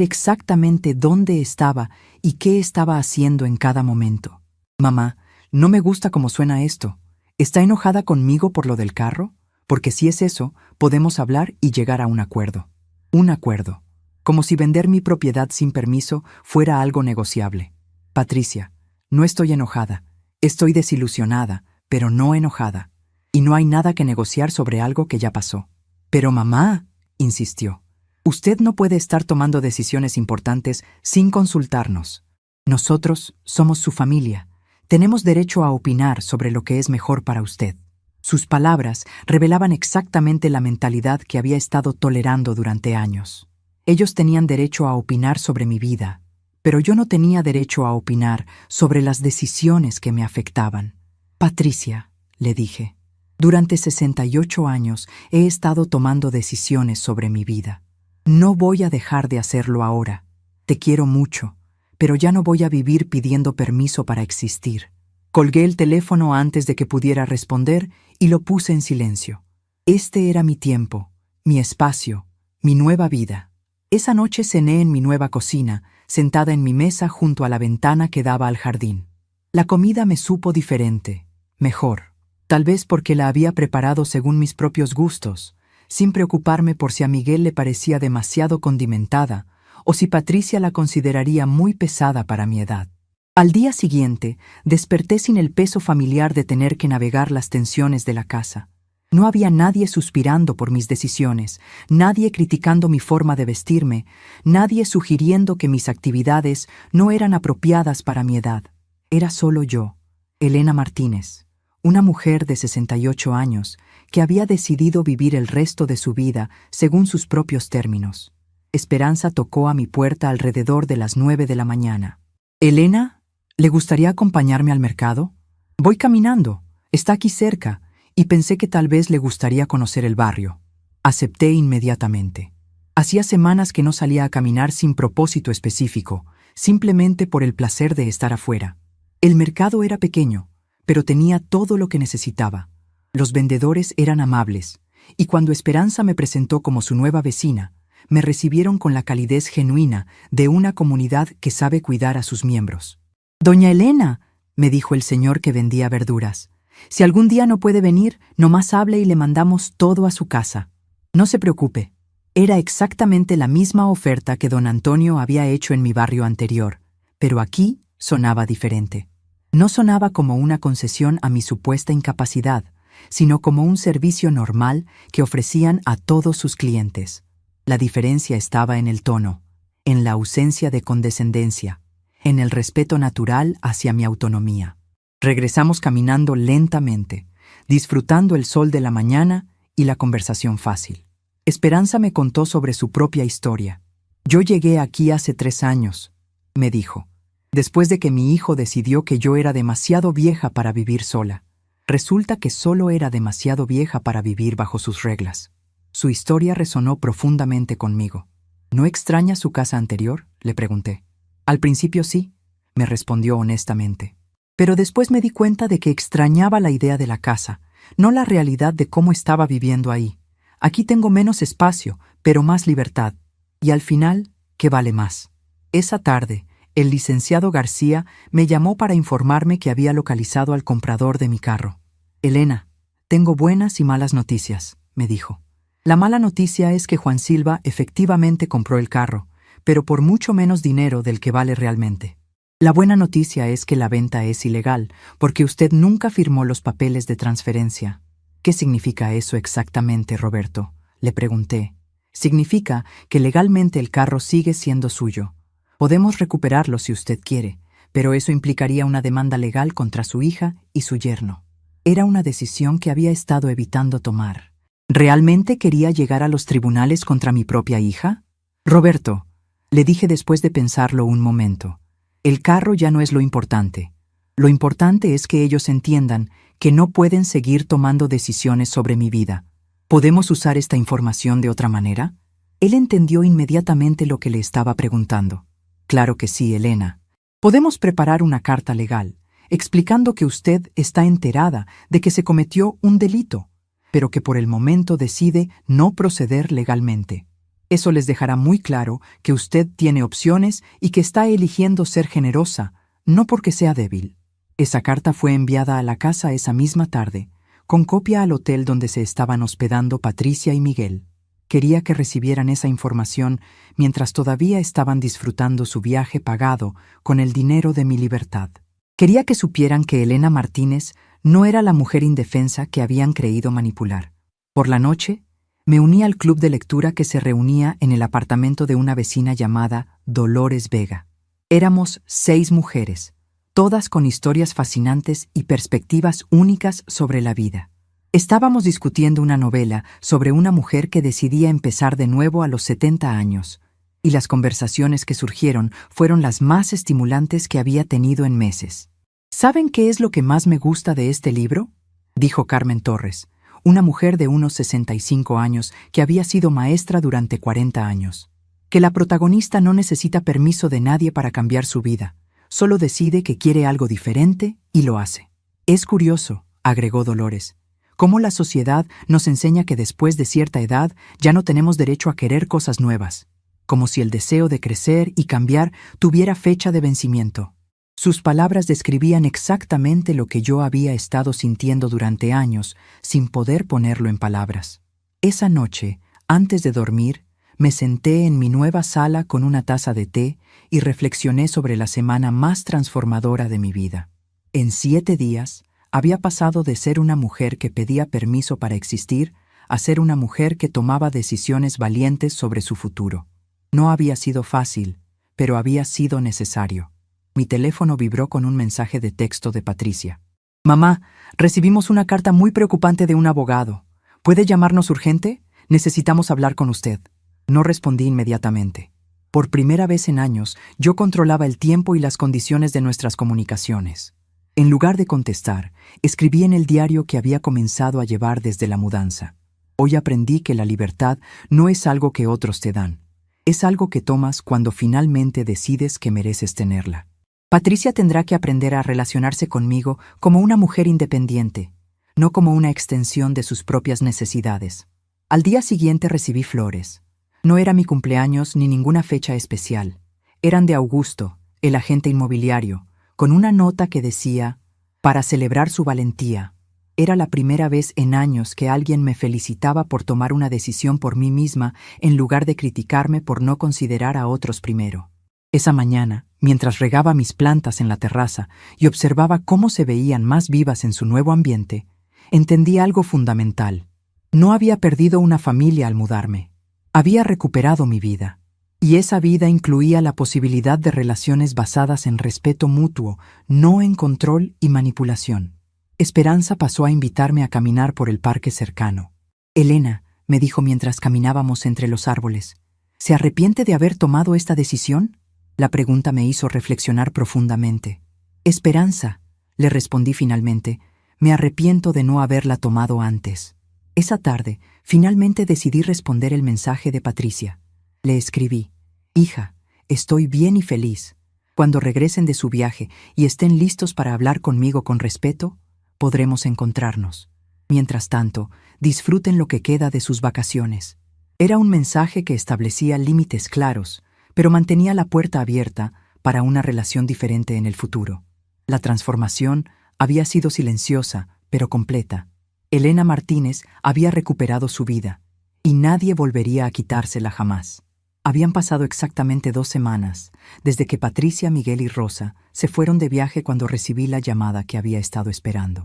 exactamente dónde estaba y qué estaba haciendo en cada momento. Mamá, no me gusta cómo suena esto. ¿Está enojada conmigo por lo del carro? Porque si es eso, podemos hablar y llegar a un acuerdo. Un acuerdo. Como si vender mi propiedad sin permiso fuera algo negociable. Patricia, no estoy enojada. Estoy desilusionada, pero no enojada. Y no hay nada que negociar sobre algo que ya pasó. Pero mamá, insistió, usted no puede estar tomando decisiones importantes sin consultarnos. Nosotros somos su familia. Tenemos derecho a opinar sobre lo que es mejor para usted. Sus palabras revelaban exactamente la mentalidad que había estado tolerando durante años. Ellos tenían derecho a opinar sobre mi vida, pero yo no tenía derecho a opinar sobre las decisiones que me afectaban. Patricia, le dije, durante 68 años he estado tomando decisiones sobre mi vida. No voy a dejar de hacerlo ahora. Te quiero mucho, pero ya no voy a vivir pidiendo permiso para existir. Colgué el teléfono antes de que pudiera responder y lo puse en silencio. Este era mi tiempo, mi espacio, mi nueva vida. Esa noche cené en mi nueva cocina, sentada en mi mesa junto a la ventana que daba al jardín. La comida me supo diferente, mejor. Tal vez porque la había preparado según mis propios gustos, sin preocuparme por si a Miguel le parecía demasiado condimentada o si Patricia la consideraría muy pesada para mi edad. Al día siguiente, desperté sin el peso familiar de tener que navegar las tensiones de la casa. No había nadie suspirando por mis decisiones, nadie criticando mi forma de vestirme, nadie sugiriendo que mis actividades no eran apropiadas para mi edad. Era solo yo, Elena Martínez, una mujer de 68 años que había decidido vivir el resto de su vida según sus propios términos. Esperanza tocó a mi puerta alrededor de las 9 de la mañana. «Elena, ¿le gustaría acompañarme al mercado? Voy caminando, está aquí cerca, y pensé que tal vez le gustaría conocer el barrio». Acepté inmediatamente. Hacía semanas que no salía a caminar sin propósito específico, simplemente por el placer de estar afuera. El mercado era pequeño, pero tenía todo lo que necesitaba. Los vendedores eran amables, y cuando Esperanza me presentó como su nueva vecina, me recibieron con la calidez genuina de una comunidad que sabe cuidar a sus miembros. «Doña Elena», me dijo el señor que vendía verduras, «si algún día no puede venir, nomás hable y le mandamos todo a su casa». No se preocupe. Era exactamente la misma oferta que don Antonio había hecho en mi barrio anterior, pero aquí sonaba diferente. No sonaba como una concesión a mi supuesta incapacidad, sino como un servicio normal que ofrecían a todos sus clientes. La diferencia estaba en el tono, en la ausencia de condescendencia, en el respeto natural hacia mi autonomía. Regresamos caminando lentamente, disfrutando el sol de la mañana y la conversación fácil. Esperanza me contó sobre su propia historia. «Yo llegué aquí hace 3 años», me dijo, «después de que mi hijo decidió que yo era demasiado vieja para vivir sola. Resulta que solo era demasiado vieja para vivir bajo sus reglas». Su historia resonó profundamente conmigo. «¿No extraña su casa anterior?», le pregunté. «Al principio sí», me respondió honestamente. Pero después me di cuenta de que extrañaba la idea de la casa, no la realidad de cómo estaba viviendo ahí. Aquí tengo menos espacio, pero más libertad. Y al final, ¿qué vale más? Esa tarde, el licenciado García me llamó para informarme que había localizado al comprador de mi carro. «Elena, tengo buenas y malas noticias», me dijo. «La mala noticia es que Juan Silva efectivamente compró el carro, pero por mucho menos dinero del que vale realmente. La buena noticia es que la venta es ilegal, porque usted nunca firmó los papeles de transferencia». «¿Qué significa eso exactamente, Roberto?», le pregunté. «Significa que legalmente el carro sigue siendo suyo. Podemos recuperarlo si usted quiere, pero eso implicaría una demanda legal contra su hija y su yerno». Era una decisión que había estado evitando tomar. ¿Realmente quería llegar a los tribunales contra mi propia hija? «Roberto», le dije después de pensarlo un momento, «el carro ya no es lo importante. Lo importante es que ellos entiendan que no pueden seguir tomando decisiones sobre mi vida. ¿Podemos usar esta información de otra manera?». Él entendió inmediatamente lo que le estaba preguntando. «Claro que sí, Elena. Podemos preparar una carta legal, explicando que usted está enterada de que se cometió un delito. pero que por el momento decide no proceder legalmente. Eso les dejará muy claro que usted tiene opciones y que está eligiendo ser generosa, no porque sea débil. Esa carta fue enviada a la casa esa misma tarde, con copia al hotel donde se estaban hospedando Patricia y Miguel. Quería que recibieran esa información mientras todavía estaban disfrutando su viaje pagado con el dinero de mi libertad. Quería que supieran que Elena Martínez no era la mujer indefensa que habían creído manipular. Por la noche, me uní al club de lectura que se reunía en el apartamento de una vecina llamada Dolores Vega. Éramos 6 mujeres, todas con historias fascinantes y perspectivas únicas sobre la vida. Estábamos discutiendo una novela sobre una mujer que decidía empezar de nuevo a los 70 años, y las conversaciones que surgieron fueron las más estimulantes que había tenido en meses. ¿Saben qué es lo que más me gusta de este libro?, dijo Carmen Torres, una mujer de unos 65 años que había sido maestra durante 40 años. Que la protagonista no necesita permiso de nadie para cambiar su vida, solo decide que quiere algo diferente y lo hace. Es curioso, agregó Dolores, cómo la sociedad nos enseña que después de cierta edad ya no tenemos derecho a querer cosas nuevas, como si el deseo de crecer y cambiar tuviera fecha de vencimiento. Sus palabras describían exactamente lo que yo había estado sintiendo durante años, sin poder ponerlo en palabras. Esa noche, antes de dormir, me senté en mi nueva sala con una taza de té y reflexioné sobre la semana más transformadora de mi vida. En 7 días, había pasado de ser una mujer que pedía permiso para existir a ser una mujer que tomaba decisiones valientes sobre su futuro. No había sido fácil, pero había sido necesario. Mi teléfono vibró con un mensaje de texto de Patricia. «Mamá, recibimos una carta muy preocupante de un abogado. ¿Puede llamarnos urgente? Necesitamos hablar con usted». No respondí inmediatamente. Por primera vez en años, yo controlaba el tiempo y las condiciones de nuestras comunicaciones. En lugar de contestar, escribí en el diario que había comenzado a llevar desde la mudanza. Hoy aprendí que la libertad no es algo que otros te dan. Es algo que tomas cuando finalmente decides que mereces tenerla. Patricia tendrá que aprender a relacionarse conmigo como una mujer independiente, no como una extensión de sus propias necesidades. Al día siguiente recibí flores. No era mi cumpleaños ni ninguna fecha especial. Eran de Augusto, el agente inmobiliario, con una nota que decía, para celebrar su valentía. Era la primera vez en años que alguien me felicitaba por tomar una decisión por mí misma en lugar de criticarme por no considerar a otros primero. Esa mañana, mientras regaba mis plantas en la terraza y observaba cómo se veían más vivas en su nuevo ambiente, entendí algo fundamental. No había perdido una familia al mudarme. Había recuperado mi vida. Y esa vida incluía la posibilidad de relaciones basadas en respeto mutuo, no en control y manipulación. Esperanza pasó a invitarme a caminar por el parque cercano. «Elena», me dijo mientras caminábamos entre los árboles, «¿se arrepiente de haber tomado esta decisión?». La pregunta me hizo reflexionar profundamente. «Esperanza», le respondí finalmente, «me arrepiento de no haberla tomado antes». Esa tarde, finalmente decidí responder el mensaje de Patricia. Le escribí: «Hija, estoy bien y feliz. Cuando regresen de su viaje y estén listos para hablar conmigo con respeto, podremos encontrarnos. Mientras tanto, disfruten lo que queda de sus vacaciones». Era un mensaje que establecía límites claros, pero mantenía la puerta abierta para una relación diferente en el futuro. La transformación había sido silenciosa, pero completa. Elena Martínez había recuperado su vida, y nadie volvería a quitársela jamás. Habían pasado exactamente 2 semanas, desde que Patricia, Miguel y Rosa se fueron de viaje cuando recibí la llamada que había estado esperando.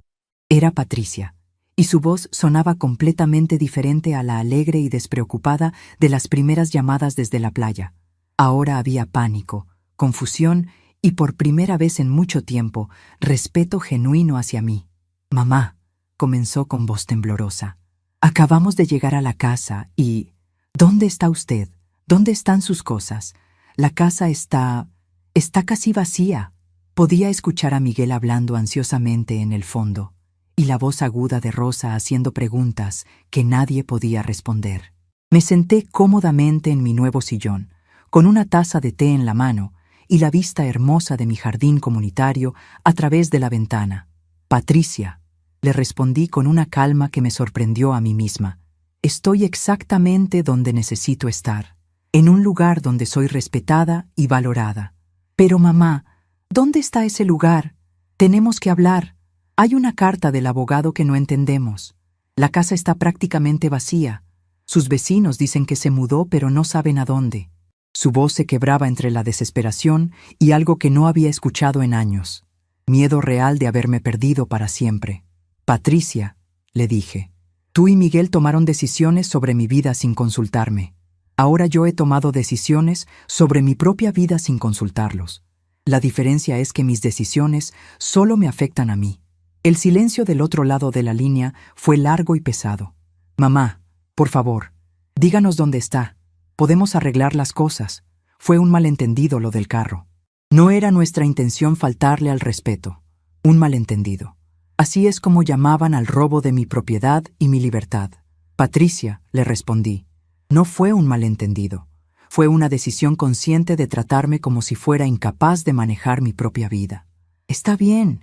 Era Patricia, y su voz sonaba completamente diferente a la alegre y despreocupada de las primeras llamadas desde la playa. Ahora había pánico, confusión y, por primera vez en mucho tiempo, respeto genuino hacia mí. «Mamá», comenzó con voz temblorosa, «acabamos de llegar a la casa y... ¿Dónde está usted? ¿Dónde están sus cosas? La casa está casi vacía». Podía escuchar a Miguel hablando ansiosamente en el fondo, y la voz aguda de Rosa haciendo preguntas que nadie podía responder. Me senté cómodamente en mi nuevo sillón, con una taza de té en la mano y la vista hermosa de mi jardín comunitario a través de la ventana. «Patricia», Le respondí con una calma que me sorprendió a mí misma. Estoy exactamente donde necesito estar, en un lugar donde soy respetada y valorada. Pero mamá, ¿dónde está ese lugar? Tenemos que hablar. Hay una carta del abogado que no entendemos. La casa está prácticamente vacía. Sus vecinos dicen que se mudó, pero no saben a dónde. Su voz se quebraba entre la desesperación y algo que no había escuchado en años. Miedo real de haberme perdido para siempre. Patricia, le dije, tú y Miguel tomaron decisiones sobre mi vida sin consultarme. Ahora yo he tomado decisiones sobre mi propia vida sin consultarlos. La diferencia es que mis decisiones solo me afectan a mí. El silencio del otro lado de la línea fue largo y pesado. Mamá, por favor, díganos dónde está. Podemos arreglar las cosas. Fue un malentendido lo del carro. No era nuestra intención faltarle al respeto. Un malentendido. Así es como llamaban al robo de mi propiedad y mi libertad. Patricia, le respondí, no fue un malentendido. Fue una decisión consciente de tratarme como si fuera incapaz de manejar mi propia vida. Está bien,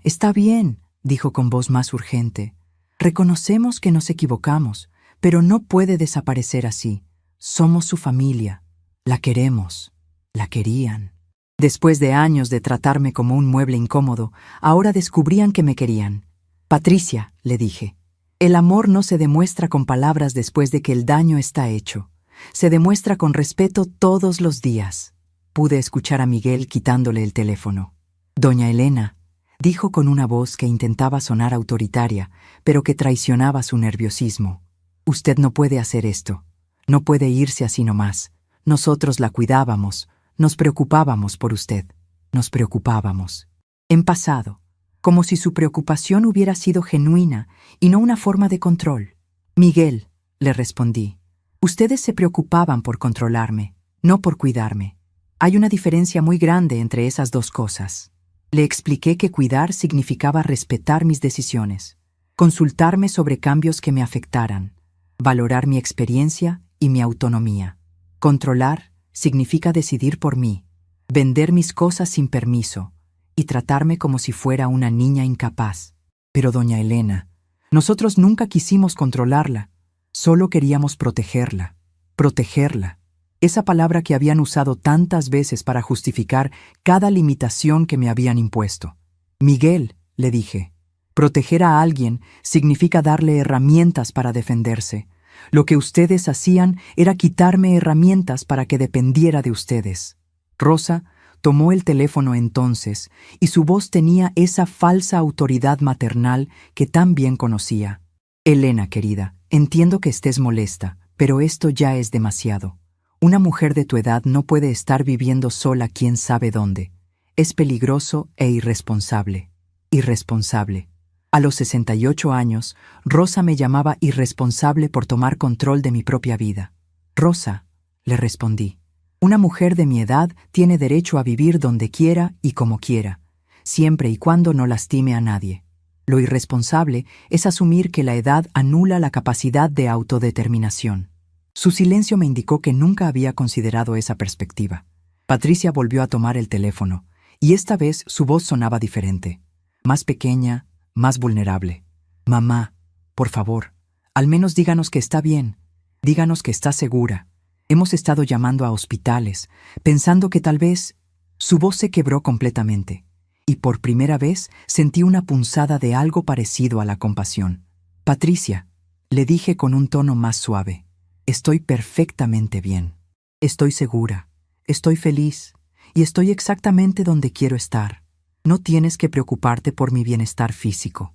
dijo con voz más urgente. Reconocemos que nos equivocamos, pero no puede desaparecer así. Somos su familia. La queremos. La querían. Después de años de tratarme como un mueble incómodo, ahora descubrían que me querían. Patricia, le dije, el amor no se demuestra con palabras después de que el daño está hecho. Se demuestra con respeto todos los días. Pude escuchar a Miguel quitándole el teléfono. Doña Elena, dijo con una voz que intentaba sonar autoritaria, pero que traicionaba su nerviosismo. Usted no puede hacer esto. No puede irse así nomás. Nosotros la cuidábamos, nos preocupábamos por usted. Nos preocupábamos. En pasado, como si su preocupación hubiera sido genuina y no una forma de control. Miguel, le respondí, ustedes se preocupaban por controlarme, no por cuidarme. Hay una diferencia muy grande entre esas dos cosas. Le expliqué que cuidar significaba respetar mis decisiones, consultarme sobre cambios que me afectaran, valorar mi experiencia y mi autonomía. Controlar significa decidir por mí, vender mis cosas sin permiso y tratarme como si fuera una niña incapaz. Pero doña Elena, nosotros nunca quisimos controlarla, solo queríamos protegerla. Protegerla. Esa palabra que habían usado tantas veces para justificar cada limitación que me habían impuesto. Miguel, le dije, proteger a alguien significa darle herramientas para defenderse. Lo que ustedes hacían era quitarme herramientas para que dependiera de ustedes. Rosa tomó el teléfono entonces y su voz tenía esa falsa autoridad maternal que tan bien conocía. Elena, querida, entiendo que estés molesta, pero esto ya es demasiado. Una mujer de tu edad no puede estar viviendo sola quién sabe dónde. Es peligroso e irresponsable. Irresponsable. A los 68 años, Rosa me llamaba irresponsable por tomar control de mi propia vida. Rosa, le respondí, una mujer de mi edad tiene derecho a vivir donde quiera y como quiera, siempre y cuando no lastime a nadie. Lo irresponsable es asumir que la edad anula la capacidad de autodeterminación. Su silencio me indicó que nunca había considerado esa perspectiva. Patricia volvió a tomar el teléfono, y esta vez su voz sonaba diferente, más pequeña, más vulnerable. Mamá, por favor, al menos díganos que está bien, díganos que está segura. Hemos estado llamando a hospitales, pensando que tal vez... Su voz se quebró completamente, y por primera vez sentí una punzada de algo parecido a la compasión. Patricia, le dije con un tono más suave, estoy perfectamente bien. Estoy segura, estoy feliz, y estoy exactamente donde quiero estar. No tienes que preocuparte por mi bienestar físico.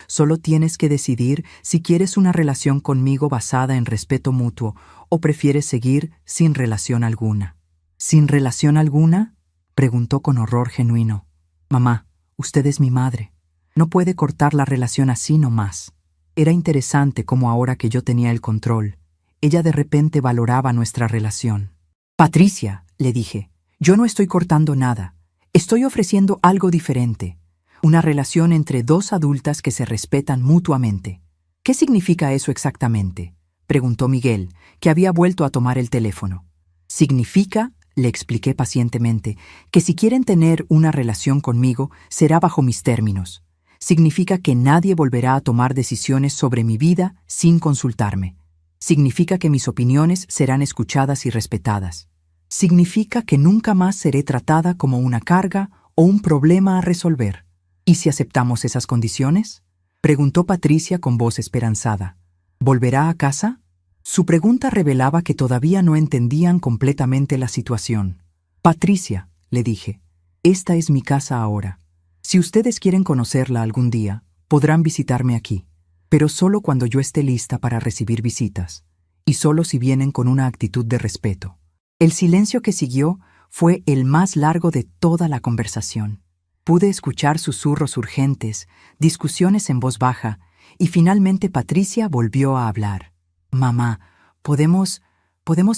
Solo tienes que decidir si quieres una relación conmigo basada en respeto mutuo o prefieres seguir sin relación alguna. ¿Sin relación alguna?, preguntó con horror genuino. Mamá, usted es mi madre. No puede cortar la relación así nomás. Era interesante cómo ahora que yo tenía el control, ella de repente valoraba nuestra relación. Patricia, le dije, yo no estoy cortando nada. Estoy ofreciendo algo diferente. Una relación entre dos adultas que se respetan mutuamente. ¿Qué significa eso exactamente?, preguntó Miguel, que había vuelto a tomar el teléfono. Significa, le expliqué pacientemente, que si quieren tener una relación conmigo, será bajo mis términos. Significa que nadie volverá a tomar decisiones sobre mi vida sin consultarme. Significa que mis opiniones serán escuchadas y respetadas. Significa que nunca más seré tratada como una carga o un problema a resolver. ¿Y si aceptamos esas condiciones?, preguntó Patricia con voz esperanzada. ¿Volverá a casa? Su pregunta revelaba que todavía no entendían completamente la situación. Patricia, le dije, esta es mi casa ahora. Si ustedes quieren conocerla algún día, podrán visitarme aquí, pero solo cuando yo esté lista para recibir visitas, y solo si vienen con una actitud de respeto. El silencio que siguió fue el más largo de toda la conversación. Pude escuchar susurros urgentes, discusiones en voz baja, y finalmente Patricia volvió a hablar. «Mamá, ¿podemos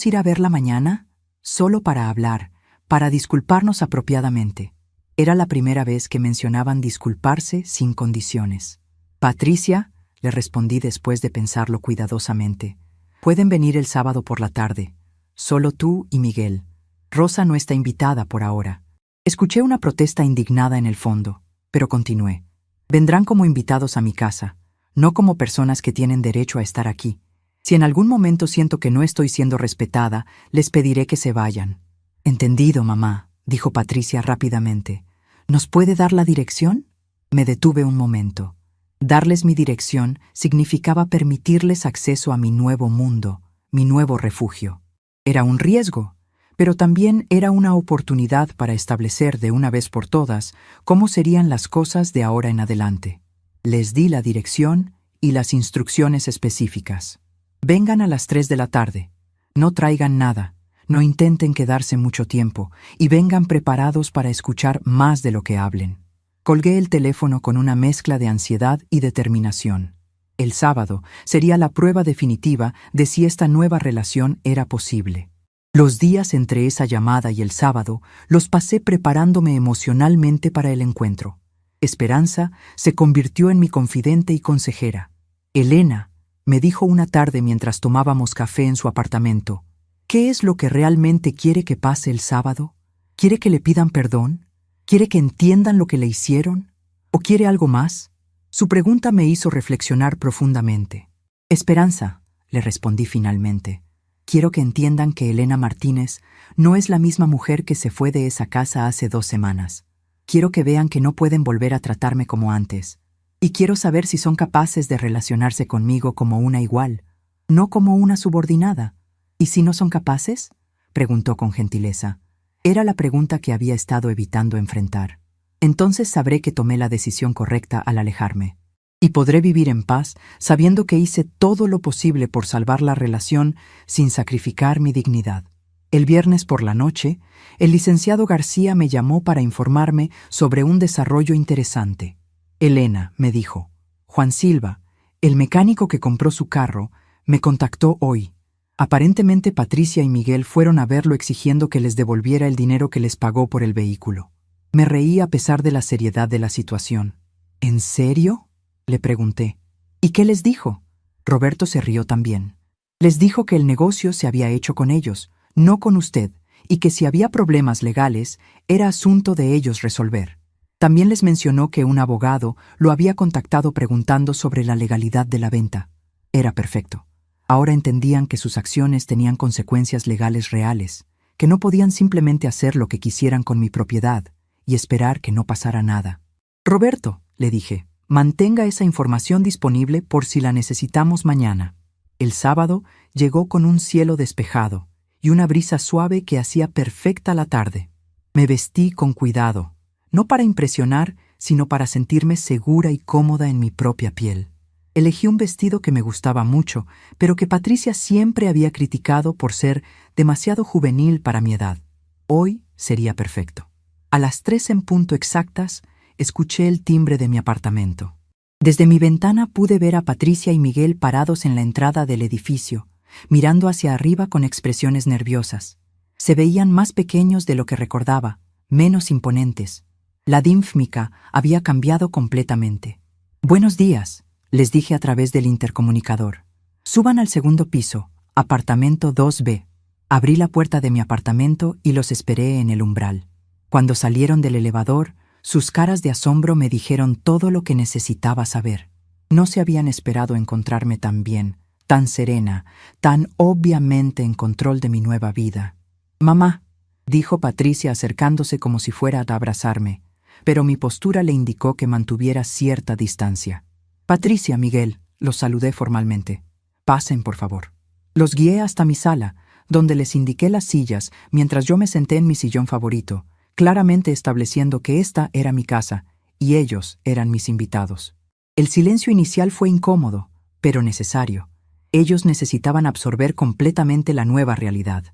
ir a verla mañana? Solo para hablar, para disculparnos apropiadamente». Era la primera vez que mencionaban disculparse sin condiciones. «Patricia», le respondí después de pensarlo cuidadosamente, «pueden venir el sábado por la tarde. Solo tú y Miguel. Rosa no está invitada por ahora». Escuché una protesta indignada en el fondo, pero continué. «Vendrán como invitados a mi casa, no como personas que tienen derecho a estar aquí. Si en algún momento siento que no estoy siendo respetada, les pediré que se vayan». «Entendido, mamá», dijo Patricia rápidamente. «¿Nos puede dar la dirección?». Me detuve un momento. Darles mi dirección significaba permitirles acceso a mi nuevo mundo, mi nuevo refugio. Era un riesgo, pero también era una oportunidad para establecer de una vez por todas cómo serían las cosas de ahora en adelante. Les di la dirección y las instrucciones específicas. «Vengan a las 3 de la tarde. No traigan nada, no intenten quedarse mucho tiempo y vengan preparados para escuchar más de lo que hablen». Colgué el teléfono con una mezcla de ansiedad y determinación. El sábado sería la prueba definitiva de si esta nueva relación era posible. Los días entre esa llamada y el sábado los pasé preparándome emocionalmente para el encuentro. Esperanza se convirtió en mi confidente y consejera. «Elena», me dijo una tarde mientras tomábamos café en su apartamento, «¿qué es lo que realmente quiere que pase el sábado? ¿Quiere que le pidan perdón? ¿Quiere que entiendan lo que le hicieron? ¿O quiere algo más?». Su pregunta me hizo reflexionar profundamente. «Esperanza», le respondí finalmente, «quiero que entiendan que Elena Martínez no es la misma mujer que se fue de esa casa hace 2 semanas. Quiero que vean que no pueden volver a tratarme como antes. Y quiero saber si son capaces de relacionarse conmigo como una igual, no como una subordinada». «¿Y si no son capaces?», preguntó con gentileza. Era la pregunta que había estado evitando enfrentar. Entonces sabré que tomé la decisión correcta al alejarme. Y podré vivir en paz sabiendo que hice todo lo posible por salvar la relación sin sacrificar mi dignidad. El viernes por la noche, el licenciado García me llamó para informarme sobre un desarrollo interesante. «Elena», me dijo, «Juan Silva, el mecánico que compró su carro, me contactó hoy. Aparentemente Patricia y Miguel fueron a verlo exigiendo que les devolviera el dinero que les pagó por el vehículo». Me reí a pesar de la seriedad de la situación. «¿En serio?», le pregunté. «¿Y qué les dijo?». Roberto se rió también. «Les dijo que el negocio se había hecho con ellos, no con usted, y que si había problemas legales, era asunto de ellos resolver. También les mencionó que un abogado lo había contactado preguntando sobre la legalidad de la venta. Era perfecto. Ahora entendían que sus acciones tenían consecuencias legales reales, que no podían simplemente hacer lo que quisieran con mi propiedad y esperar que no pasara nada. «Roberto», le dije, «mantenga esa información disponible por si la necesitamos mañana». El sábado llegó con un cielo despejado y una brisa suave que hacía perfecta la tarde. Me vestí con cuidado, no para impresionar, sino para sentirme segura y cómoda en mi propia piel. Elegí un vestido que me gustaba mucho, pero que Patricia siempre había criticado por ser demasiado juvenil para mi edad. Hoy sería perfecto. A las 3 en punto exactas, escuché el timbre de mi apartamento. Desde mi ventana pude ver a Patricia y Miguel parados en la entrada del edificio, mirando hacia arriba con expresiones nerviosas. Se veían más pequeños de lo que recordaba, menos imponentes. La dinfmica había cambiado completamente. «Buenos días», les dije a través del intercomunicador. «Suban al segundo piso, apartamento 2B». Abrí la puerta de mi apartamento y los esperé en el umbral. Cuando salieron del elevador, Sus caras de asombro me dijeron todo lo que necesitaba saber. No se habían esperado encontrarme tan bien, tan serena, tan obviamente en control de mi nueva vida. «Mamá», dijo Patricia acercándose como si fuera a abrazarme, pero mi postura le indicó que mantuviera cierta distancia. «Patricia, Miguel», los saludé formalmente. «Pasen, por favor». Los guié hasta mi sala, donde les indiqué las sillas mientras yo me senté en mi sillón favorito, claramente estableciendo que esta era mi casa y ellos eran mis invitados. El silencio inicial fue incómodo, pero necesario. Ellos necesitaban absorber completamente la nueva realidad.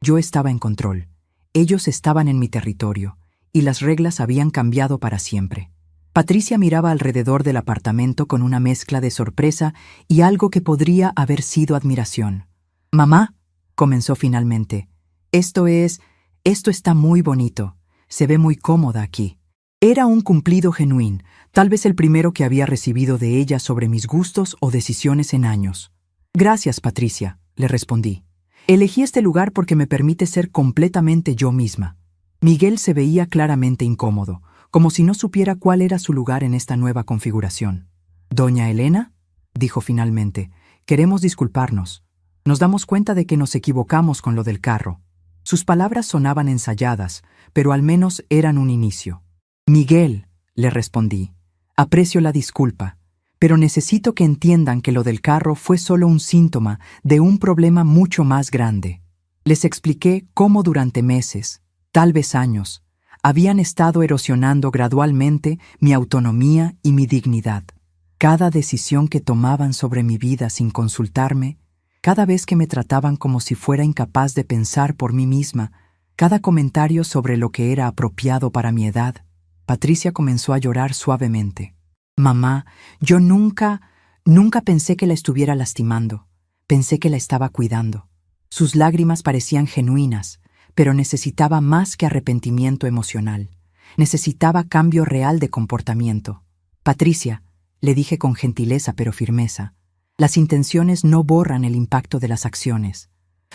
Yo estaba en control. Ellos estaban en mi territorio, y las reglas habían cambiado para siempre. Patricia miraba alrededor del apartamento con una mezcla de sorpresa y algo que podría haber sido admiración. «Mamá», comenzó finalmente, esto está muy bonito. Se ve muy cómoda aquí». Era un cumplido genuino, tal vez el primero que había recibido de ella sobre mis gustos o decisiones en años. «Gracias, Patricia», le respondí. «Elegí este lugar porque me permite ser completamente yo misma». Miguel se veía claramente incómodo, como si no supiera cuál era su lugar en esta nueva configuración. «Doña Elena», dijo finalmente, «queremos disculparnos. Nos damos cuenta de que nos equivocamos con lo del carro». Sus palabras sonaban ensayadas, pero al menos eran un inicio. «Miguel», le respondí, «aprecio la disculpa, pero necesito que entiendan que lo del carro fue solo un síntoma de un problema mucho más grande». Les expliqué cómo durante meses, tal vez años, habían estado erosionando gradualmente mi autonomía y mi dignidad. Cada decisión que tomaban sobre mi vida sin consultarme, cada vez que me trataban como si fuera incapaz de pensar por mí misma, cada comentario sobre lo que era apropiado para mi edad. Patricia comenzó a llorar suavemente. «Mamá, yo nunca pensé que la estuviera lastimando. Pensé que la estaba cuidando». Sus lágrimas parecían genuinas, pero necesitaba más que arrepentimiento emocional. Necesitaba cambio real de comportamiento. «Patricia», le dije con gentileza pero firmeza, «las intenciones no borran el impacto de las acciones.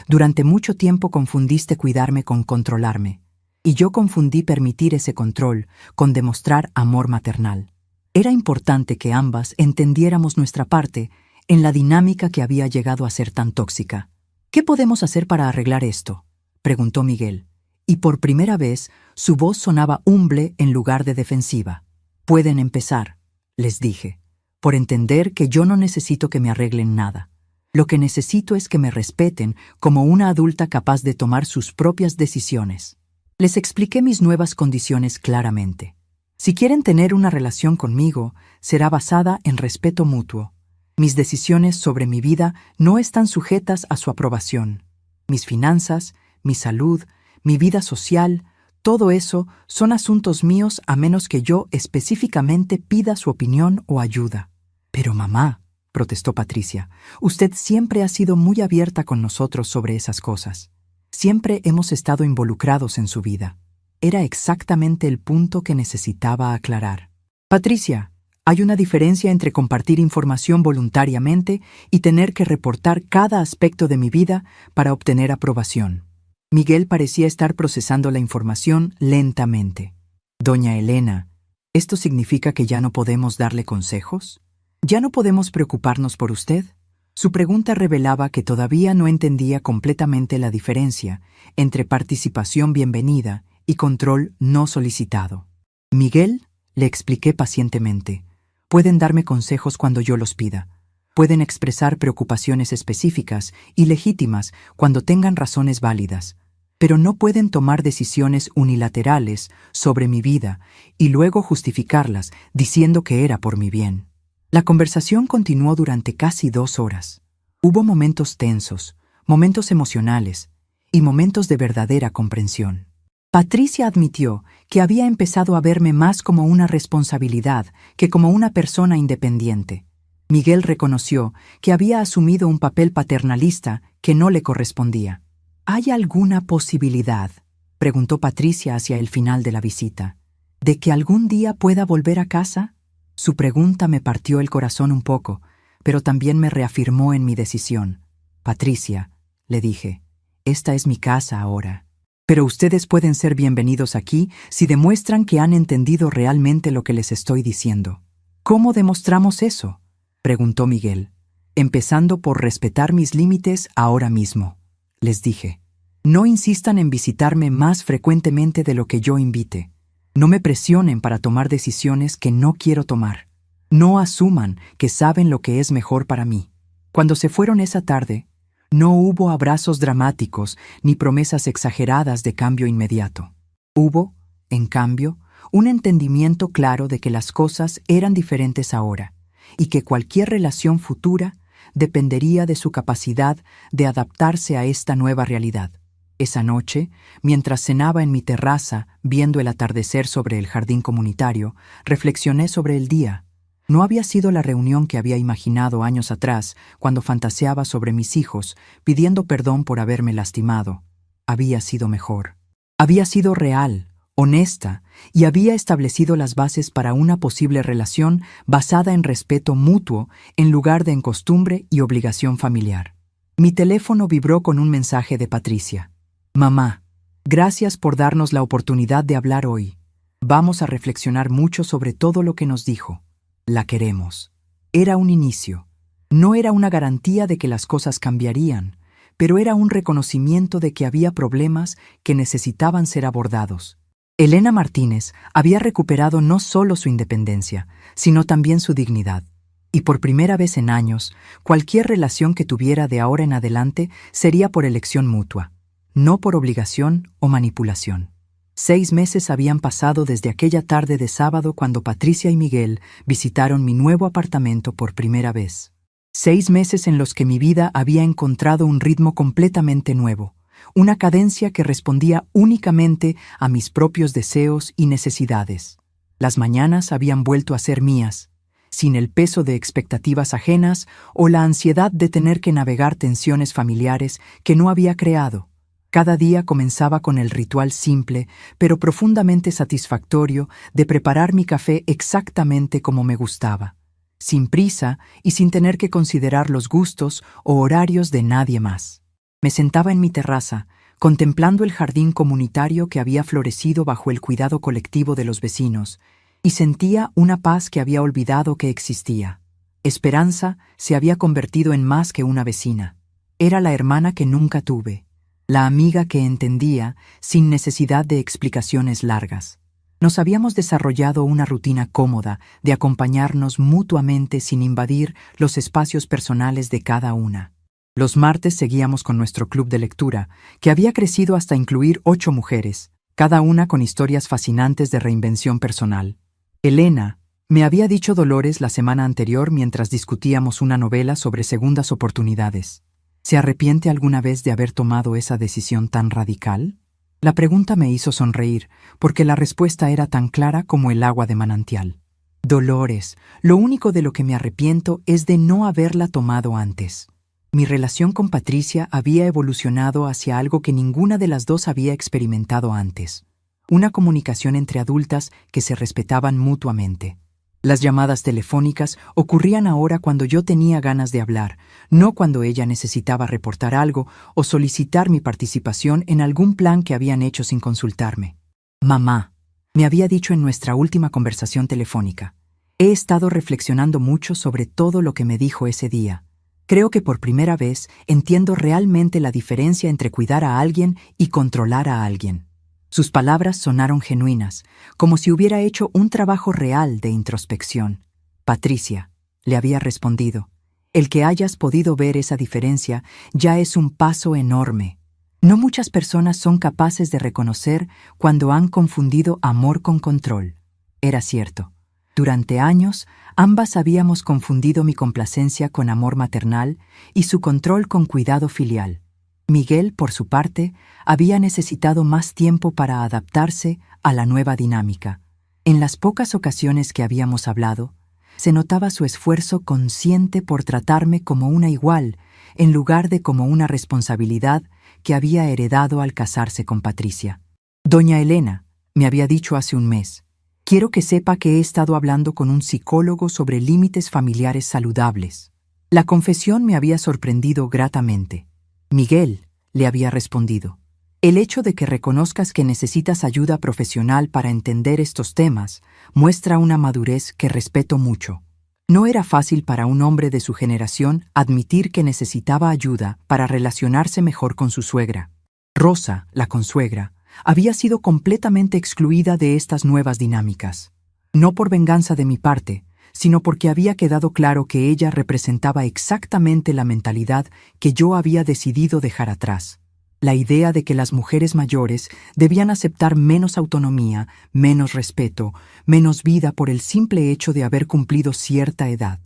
Durante mucho tiempo confundiste cuidarme con controlarme, y yo confundí permitir ese control con demostrar amor maternal. Era importante que ambas entendiéramos nuestra parte en la dinámica que había llegado a ser tan tóxica. ¿Qué podemos hacer para arreglar esto?», preguntó Miguel, y por primera vez su voz sonaba humble en lugar de defensiva. «Pueden empezar», les dije, «por entender que yo no necesito que me arreglen nada. Lo que necesito es que me respeten como una adulta capaz de tomar sus propias decisiones». Les expliqué mis nuevas condiciones claramente. Si quieren tener una relación conmigo, será basada en respeto mutuo. Mis decisiones sobre mi vida no están sujetas a su aprobación. Mis finanzas, mi salud, mi vida social, todo eso son asuntos míos a menos que yo específicamente pida su opinión o ayuda. «Pero mamá», protestó Patricia, «usted siempre ha sido muy abierta con nosotros sobre esas cosas. Siempre hemos estado involucrados en su vida». Era exactamente el punto que necesitaba aclarar. «Patricia, hay una diferencia entre compartir información voluntariamente y tener que reportar cada aspecto de mi vida para obtener aprobación». Miguel parecía estar procesando la información lentamente. «Doña Elena, ¿esto significa que ya no podemos darle consejos? ¿Ya no podemos preocuparnos por usted?» Su pregunta revelaba que todavía no entendía completamente la diferencia entre participación bienvenida y control no solicitado. «Miguel», le expliqué pacientemente, «pueden darme consejos cuando yo los pida. Pueden expresar preocupaciones específicas y legítimas cuando tengan razones válidas, pero no pueden tomar decisiones unilaterales sobre mi vida y luego justificarlas diciendo que era por mi bien». La conversación continuó durante casi 2 horas. Hubo momentos tensos, momentos emocionales y momentos de verdadera comprensión. Patricia admitió que había empezado a verme más como una responsabilidad que como una persona independiente. Miguel reconoció que había asumido un papel paternalista que no le correspondía. «¿Hay alguna posibilidad?», preguntó Patricia hacia el final de la visita, «de que algún día pueda volver a casa?» Su pregunta me partió el corazón un poco, pero también me reafirmó en mi decisión. «Patricia», le dije, «esta es mi casa ahora. Pero ustedes pueden ser bienvenidos aquí si demuestran que han entendido realmente lo que les estoy diciendo. ¿Cómo demostramos eso?, preguntó Miguel. Empezando por respetar mis límites ahora mismo. Les dije, no insistan en visitarme más frecuentemente de lo que yo invite. No me presionen para tomar decisiones que no quiero tomar. No asuman que saben lo que es mejor para mí. Cuando se fueron esa tarde, no hubo abrazos dramáticos ni promesas exageradas de cambio inmediato. Hubo, en cambio, un entendimiento claro de que las cosas eran diferentes ahora y que cualquier relación futura dependería de su capacidad de adaptarse a esta nueva realidad. Esa noche, mientras cenaba en mi terraza viendo el atardecer sobre el jardín comunitario, reflexioné sobre el día. No había sido la reunión que había imaginado años atrás cuando fantaseaba sobre mis hijos, pidiendo perdón por haberme lastimado. Había sido mejor. Había sido real, honesta, y había establecido las bases para una posible relación basada en respeto mutuo en lugar de en costumbre y obligación familiar. Mi teléfono vibró con un mensaje de Patricia. Mamá, gracias por darnos la oportunidad de hablar hoy. Vamos a reflexionar mucho sobre todo lo que nos dijo. La queremos. Era un inicio. No era una garantía de que las cosas cambiarían, pero era un reconocimiento de que había problemas que necesitaban ser abordados. Elena Martínez había recuperado no solo su independencia, sino también su dignidad. Y por primera vez en años, cualquier relación que tuviera de ahora en adelante sería por elección mutua, no por obligación o manipulación. 6 meses habían pasado desde aquella tarde de sábado cuando Patricia y Miguel visitaron mi nuevo apartamento por primera vez. 6 meses en los que mi vida había encontrado un ritmo completamente nuevo, una cadencia que respondía únicamente a mis propios deseos y necesidades. Las mañanas habían vuelto a ser mías, sin el peso de expectativas ajenas o la ansiedad de tener que navegar tensiones familiares que no había creado. Cada día comenzaba con el ritual simple, pero profundamente satisfactorio, de preparar mi café exactamente como me gustaba, sin prisa y sin tener que considerar los gustos o horarios de nadie más. Me sentaba en mi terraza, contemplando el jardín comunitario que había florecido bajo el cuidado colectivo de los vecinos, y sentía una paz que había olvidado que existía. Esperanza se había convertido en más que una vecina. Era la hermana que nunca tuve, la amiga que entendía sin necesidad de explicaciones largas. Nos habíamos desarrollado una rutina cómoda de acompañarnos mutuamente sin invadir los espacios personales de cada una. Los martes seguíamos con nuestro club de lectura, que había crecido hasta incluir 8 mujeres, cada una con historias fascinantes de reinvención personal. Elena, me había dicho Dolores la semana anterior mientras discutíamos una novela sobre segundas oportunidades. ¿Se arrepiente alguna vez de haber tomado esa decisión tan radical? La pregunta me hizo sonreír, porque la respuesta era tan clara como el agua de manantial. Dolores, lo único de lo que me arrepiento es de no haberla tomado antes. Mi relación con Patricia había evolucionado hacia algo que ninguna de las dos había experimentado antes. Una comunicación entre adultas que se respetaban mutuamente. Las llamadas telefónicas ocurrían ahora cuando yo tenía ganas de hablar, no cuando ella necesitaba reportar algo o solicitar mi participación en algún plan que habían hecho sin consultarme. Mamá, me había dicho en nuestra última conversación telefónica. He estado reflexionando mucho sobre todo lo que me dijo ese día. Creo que por primera vez entiendo realmente la diferencia entre cuidar a alguien y controlar a alguien. Sus palabras sonaron genuinas, como si hubiera hecho un trabajo real de introspección. Patricia, le había respondido, el que hayas podido ver esa diferencia ya es un paso enorme. No muchas personas son capaces de reconocer cuando han confundido amor con control. Era cierto. Durante años, ambas habíamos confundido mi complacencia con amor maternal y su control con cuidado filial. Miguel, por su parte, había necesitado más tiempo para adaptarse a la nueva dinámica. En las pocas ocasiones que habíamos hablado, se notaba su esfuerzo consciente por tratarme como una igual, en lugar de como una responsabilidad que había heredado al casarse con Patricia. Doña Elena, me había dicho hace un mes, quiero que sepa que he estado hablando con un psicólogo sobre límites familiares saludables. La confesión me había sorprendido gratamente. Miguel, le había respondido, El hecho de que reconozcas que necesitas ayuda profesional para entender estos temas muestra una madurez que respeto mucho. No era fácil para un hombre de su generación admitir que necesitaba ayuda para relacionarse mejor con su suegra. Rosa, la consuegra, había sido completamente excluida de estas nuevas dinámicas. No por venganza de mi parte, sino porque había quedado claro que ella representaba exactamente la mentalidad que yo había decidido dejar atrás. La idea de que las mujeres mayores debían aceptar menos autonomía, menos respeto, menos vida por el simple hecho de haber cumplido cierta edad.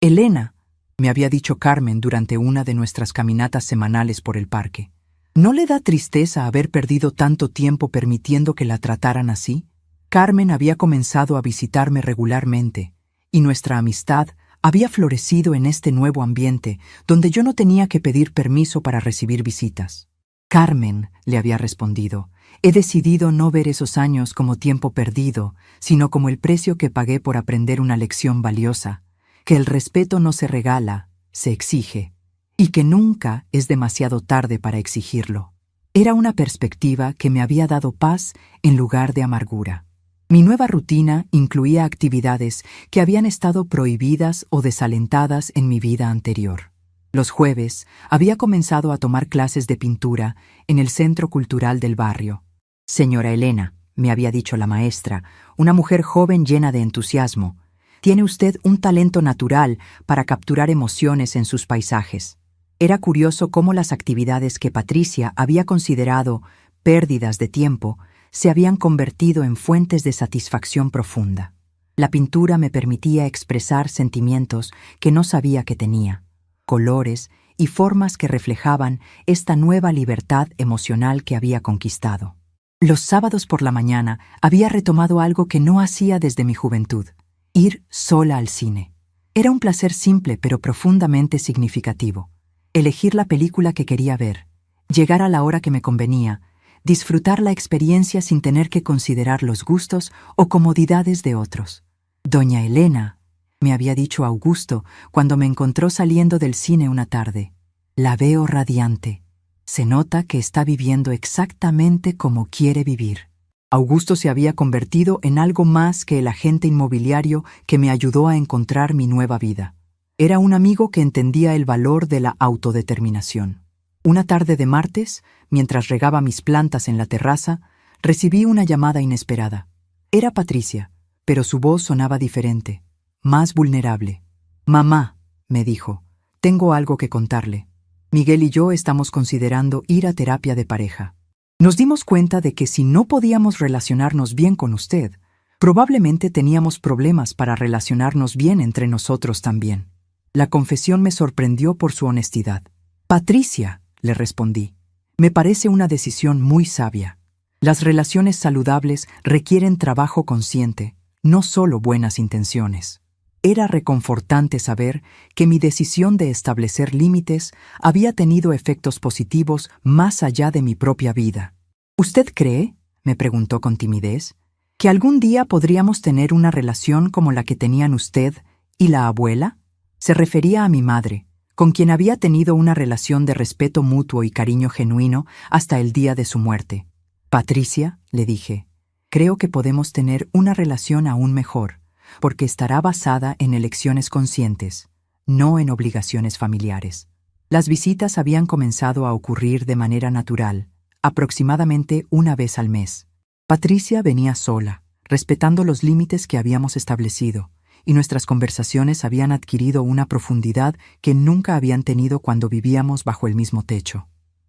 Elena, me había dicho Carmen durante una de nuestras caminatas semanales por el parque, ¿no le da tristeza haber perdido tanto tiempo permitiendo que la trataran así? Carmen había comenzado a visitarme regularmente, y nuestra amistad había florecido en este nuevo ambiente donde yo no tenía que pedir permiso para recibir visitas. Carmen, le había respondido, he decidido no ver esos años como tiempo perdido, sino como el precio que pagué por aprender una lección valiosa, que el respeto no se regala, se exige, y que nunca es demasiado tarde para exigirlo. Era una perspectiva que me había dado paz en lugar de amargura. Mi nueva rutina incluía actividades que habían estado prohibidas o desalentadas en mi vida anterior. Los jueves había comenzado a tomar clases de pintura en el Centro Cultural del barrio. Señora Elena, me había dicho la maestra, una mujer joven llena de entusiasmo, tiene usted un talento natural para capturar emociones en sus paisajes. Era curioso cómo las actividades que Patricia había considerado pérdidas de tiempo se habían convertido en fuentes de satisfacción profunda. La pintura me permitía expresar sentimientos que no sabía que tenía, colores y formas que reflejaban esta nueva libertad emocional que había conquistado. Los sábados por la mañana había retomado algo que no hacía desde mi juventud, ir sola al cine. Era un placer simple pero profundamente significativo. Elegir la película que quería ver, llegar a la hora que me convenía, disfrutar la experiencia sin tener que considerar los gustos o comodidades de otros. Doña Elena, me había dicho Augusto cuando me encontró saliendo del cine una tarde, la veo radiante. Se nota que está viviendo exactamente como quiere vivir. Augusto se había convertido en algo más que el agente inmobiliario que me ayudó a encontrar mi nueva vida. Era un amigo que entendía el valor de la autodeterminación. Una tarde de martes, mientras regaba mis plantas en la terraza, recibí una llamada inesperada. Era Patricia, pero su voz sonaba diferente, más vulnerable. «Mamá», me dijo, «tengo algo que contarle. Miguel y yo estamos considerando ir a terapia de pareja. Nos dimos cuenta de que si no podíamos relacionarnos bien con usted, probablemente teníamos problemas para relacionarnos bien entre nosotros también». La confesión me sorprendió por su honestidad. «Patricia», le respondí, «me parece una decisión muy sabia. Las relaciones saludables requieren trabajo consciente, no solo buenas intenciones». Era reconfortante saber que mi decisión de establecer límites había tenido efectos positivos más allá de mi propia vida. «¿Usted cree?», me preguntó con timidez, «que algún día podríamos tener una relación como la que tenían usted y la abuela?» Se refería a mi madre, con quien había tenido una relación de respeto mutuo y cariño genuino hasta el día de su muerte. «Patricia», le dije, «creo que podemos tener una relación aún mejor, porque estará basada en elecciones conscientes, no en obligaciones familiares». Las visitas habían comenzado a ocurrir de manera natural, aproximadamente una vez al mes. Patricia venía sola, respetando los límites que habíamos establecido, y nuestras conversaciones habían adquirido una profundidad que nunca habían tenido cuando vivíamos bajo el mismo techo.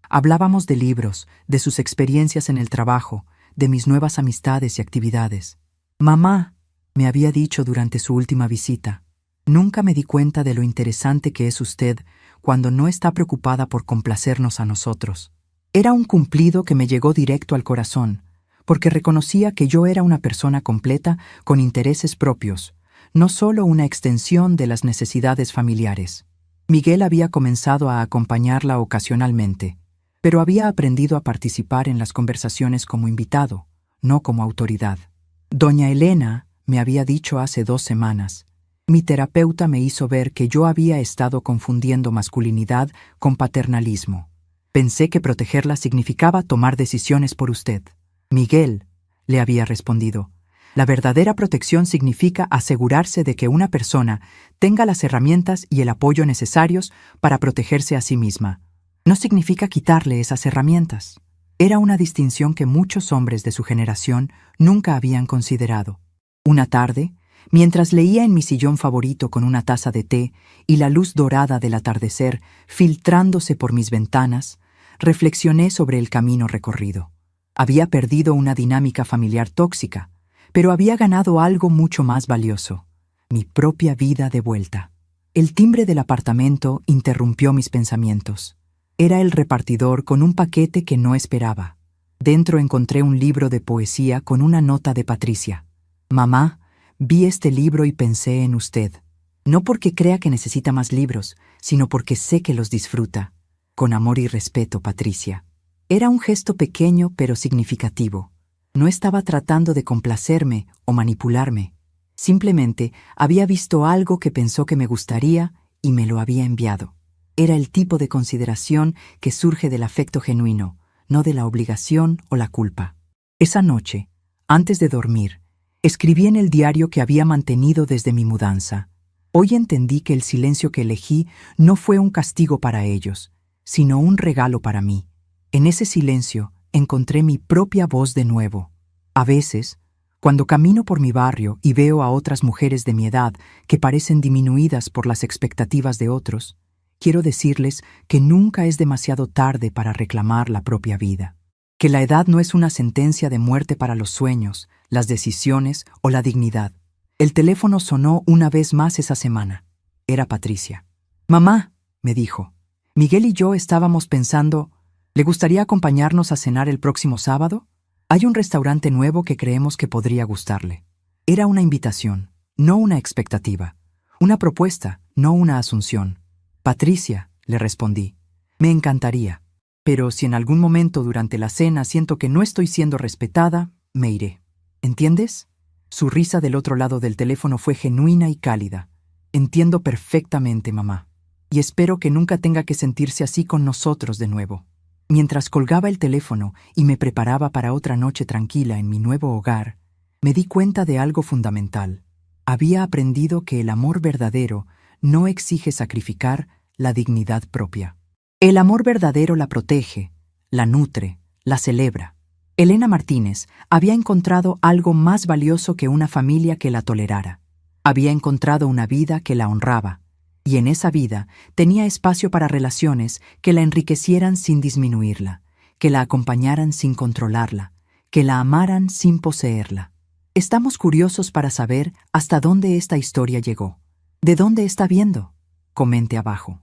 Hablábamos de libros, de sus experiencias en el trabajo, de mis nuevas amistades y actividades. «Mamá», me había dicho durante su última visita, «nunca me di cuenta de lo interesante que es usted cuando no está preocupada por complacernos a nosotros». Era un cumplido que me llegó directo al corazón, porque reconocía que yo era una persona completa con intereses propios, no solo una extensión de las necesidades familiares. Miguel había comenzado a acompañarla ocasionalmente, pero había aprendido a participar en las conversaciones como invitado, no como autoridad. Doña Elena, me había dicho hace 2 semanas, mi terapeuta me hizo ver que yo había estado confundiendo masculinidad con paternalismo, Pensé que protegerla significaba tomar decisiones por usted. Miguel, le había respondido, la verdadera protección significa asegurarse de que una persona tenga las herramientas y el apoyo necesarios para protegerse a sí misma. No significa quitarle esas herramientas. Era una distinción que muchos hombres de su generación nunca habían considerado. Una tarde, mientras leía en mi sillón favorito con una taza de té y la luz dorada del atardecer filtrándose por mis ventanas, reflexioné sobre el camino recorrido. Había perdido una dinámica familiar tóxica, pero había ganado algo mucho más valioso, mi propia vida de vuelta. El timbre del apartamento interrumpió mis pensamientos. Era el repartidor con un paquete que no esperaba. Dentro encontré un libro de poesía con una nota de Patricia. Mamá, vi este libro y pensé en usted. No porque crea que necesita más libros, sino porque sé que los disfruta. Con amor y respeto, Patricia. Era un gesto pequeño pero significativo. No estaba tratando de complacerme o manipularme. Simplemente había visto algo que pensó que me gustaría y me lo había enviado. Era el tipo de consideración que surge del afecto genuino, no de la obligación o la culpa. Esa noche, antes de dormir, escribí en el diario que había mantenido desde mi mudanza. Hoy entendí que el silencio que elegí no fue un castigo para ellos, sino un regalo para mí. En ese silencio encontré mi propia voz de nuevo. A veces, cuando camino por mi barrio y veo a otras mujeres de mi edad que parecen disminuidas por las expectativas de otros, quiero decirles que nunca es demasiado tarde para reclamar la propia vida. Que la edad no es una sentencia de muerte para los sueños, las decisiones o la dignidad. El teléfono sonó una vez más esa semana. Era Patricia. «Mamá», me dijo, «Miguel y yo estábamos pensando, ¿le gustaría acompañarnos a cenar el próximo sábado? Hay un restaurante nuevo que creemos que podría gustarle». Era una invitación, no una expectativa. Una propuesta, no una asunción. «Patricia», le respondí, «me encantaría. Pero si en algún momento durante la cena siento que no estoy siendo respetada, me iré. ¿Entiendes?». Su risa del otro lado del teléfono fue genuina y cálida. «Entiendo perfectamente, mamá. Y espero que nunca tenga que sentirse así con nosotros de nuevo». Mientras colgaba el teléfono y me preparaba para otra noche tranquila en mi nuevo hogar, me di cuenta de algo fundamental. Había aprendido que el amor verdadero no exige sacrificar la dignidad propia. El amor verdadero la protege, la nutre, la celebra. Elena Martínez había encontrado algo más valioso que una familia que la tolerara. Había encontrado una vida que la honraba, y en esa vida tenía espacio para relaciones que la enriquecieran sin disminuirla, que la acompañaran sin controlarla, que la amaran sin poseerla. Estamos curiosos para saber hasta dónde esta historia llegó. ¿De dónde está viendo? Comente abajo.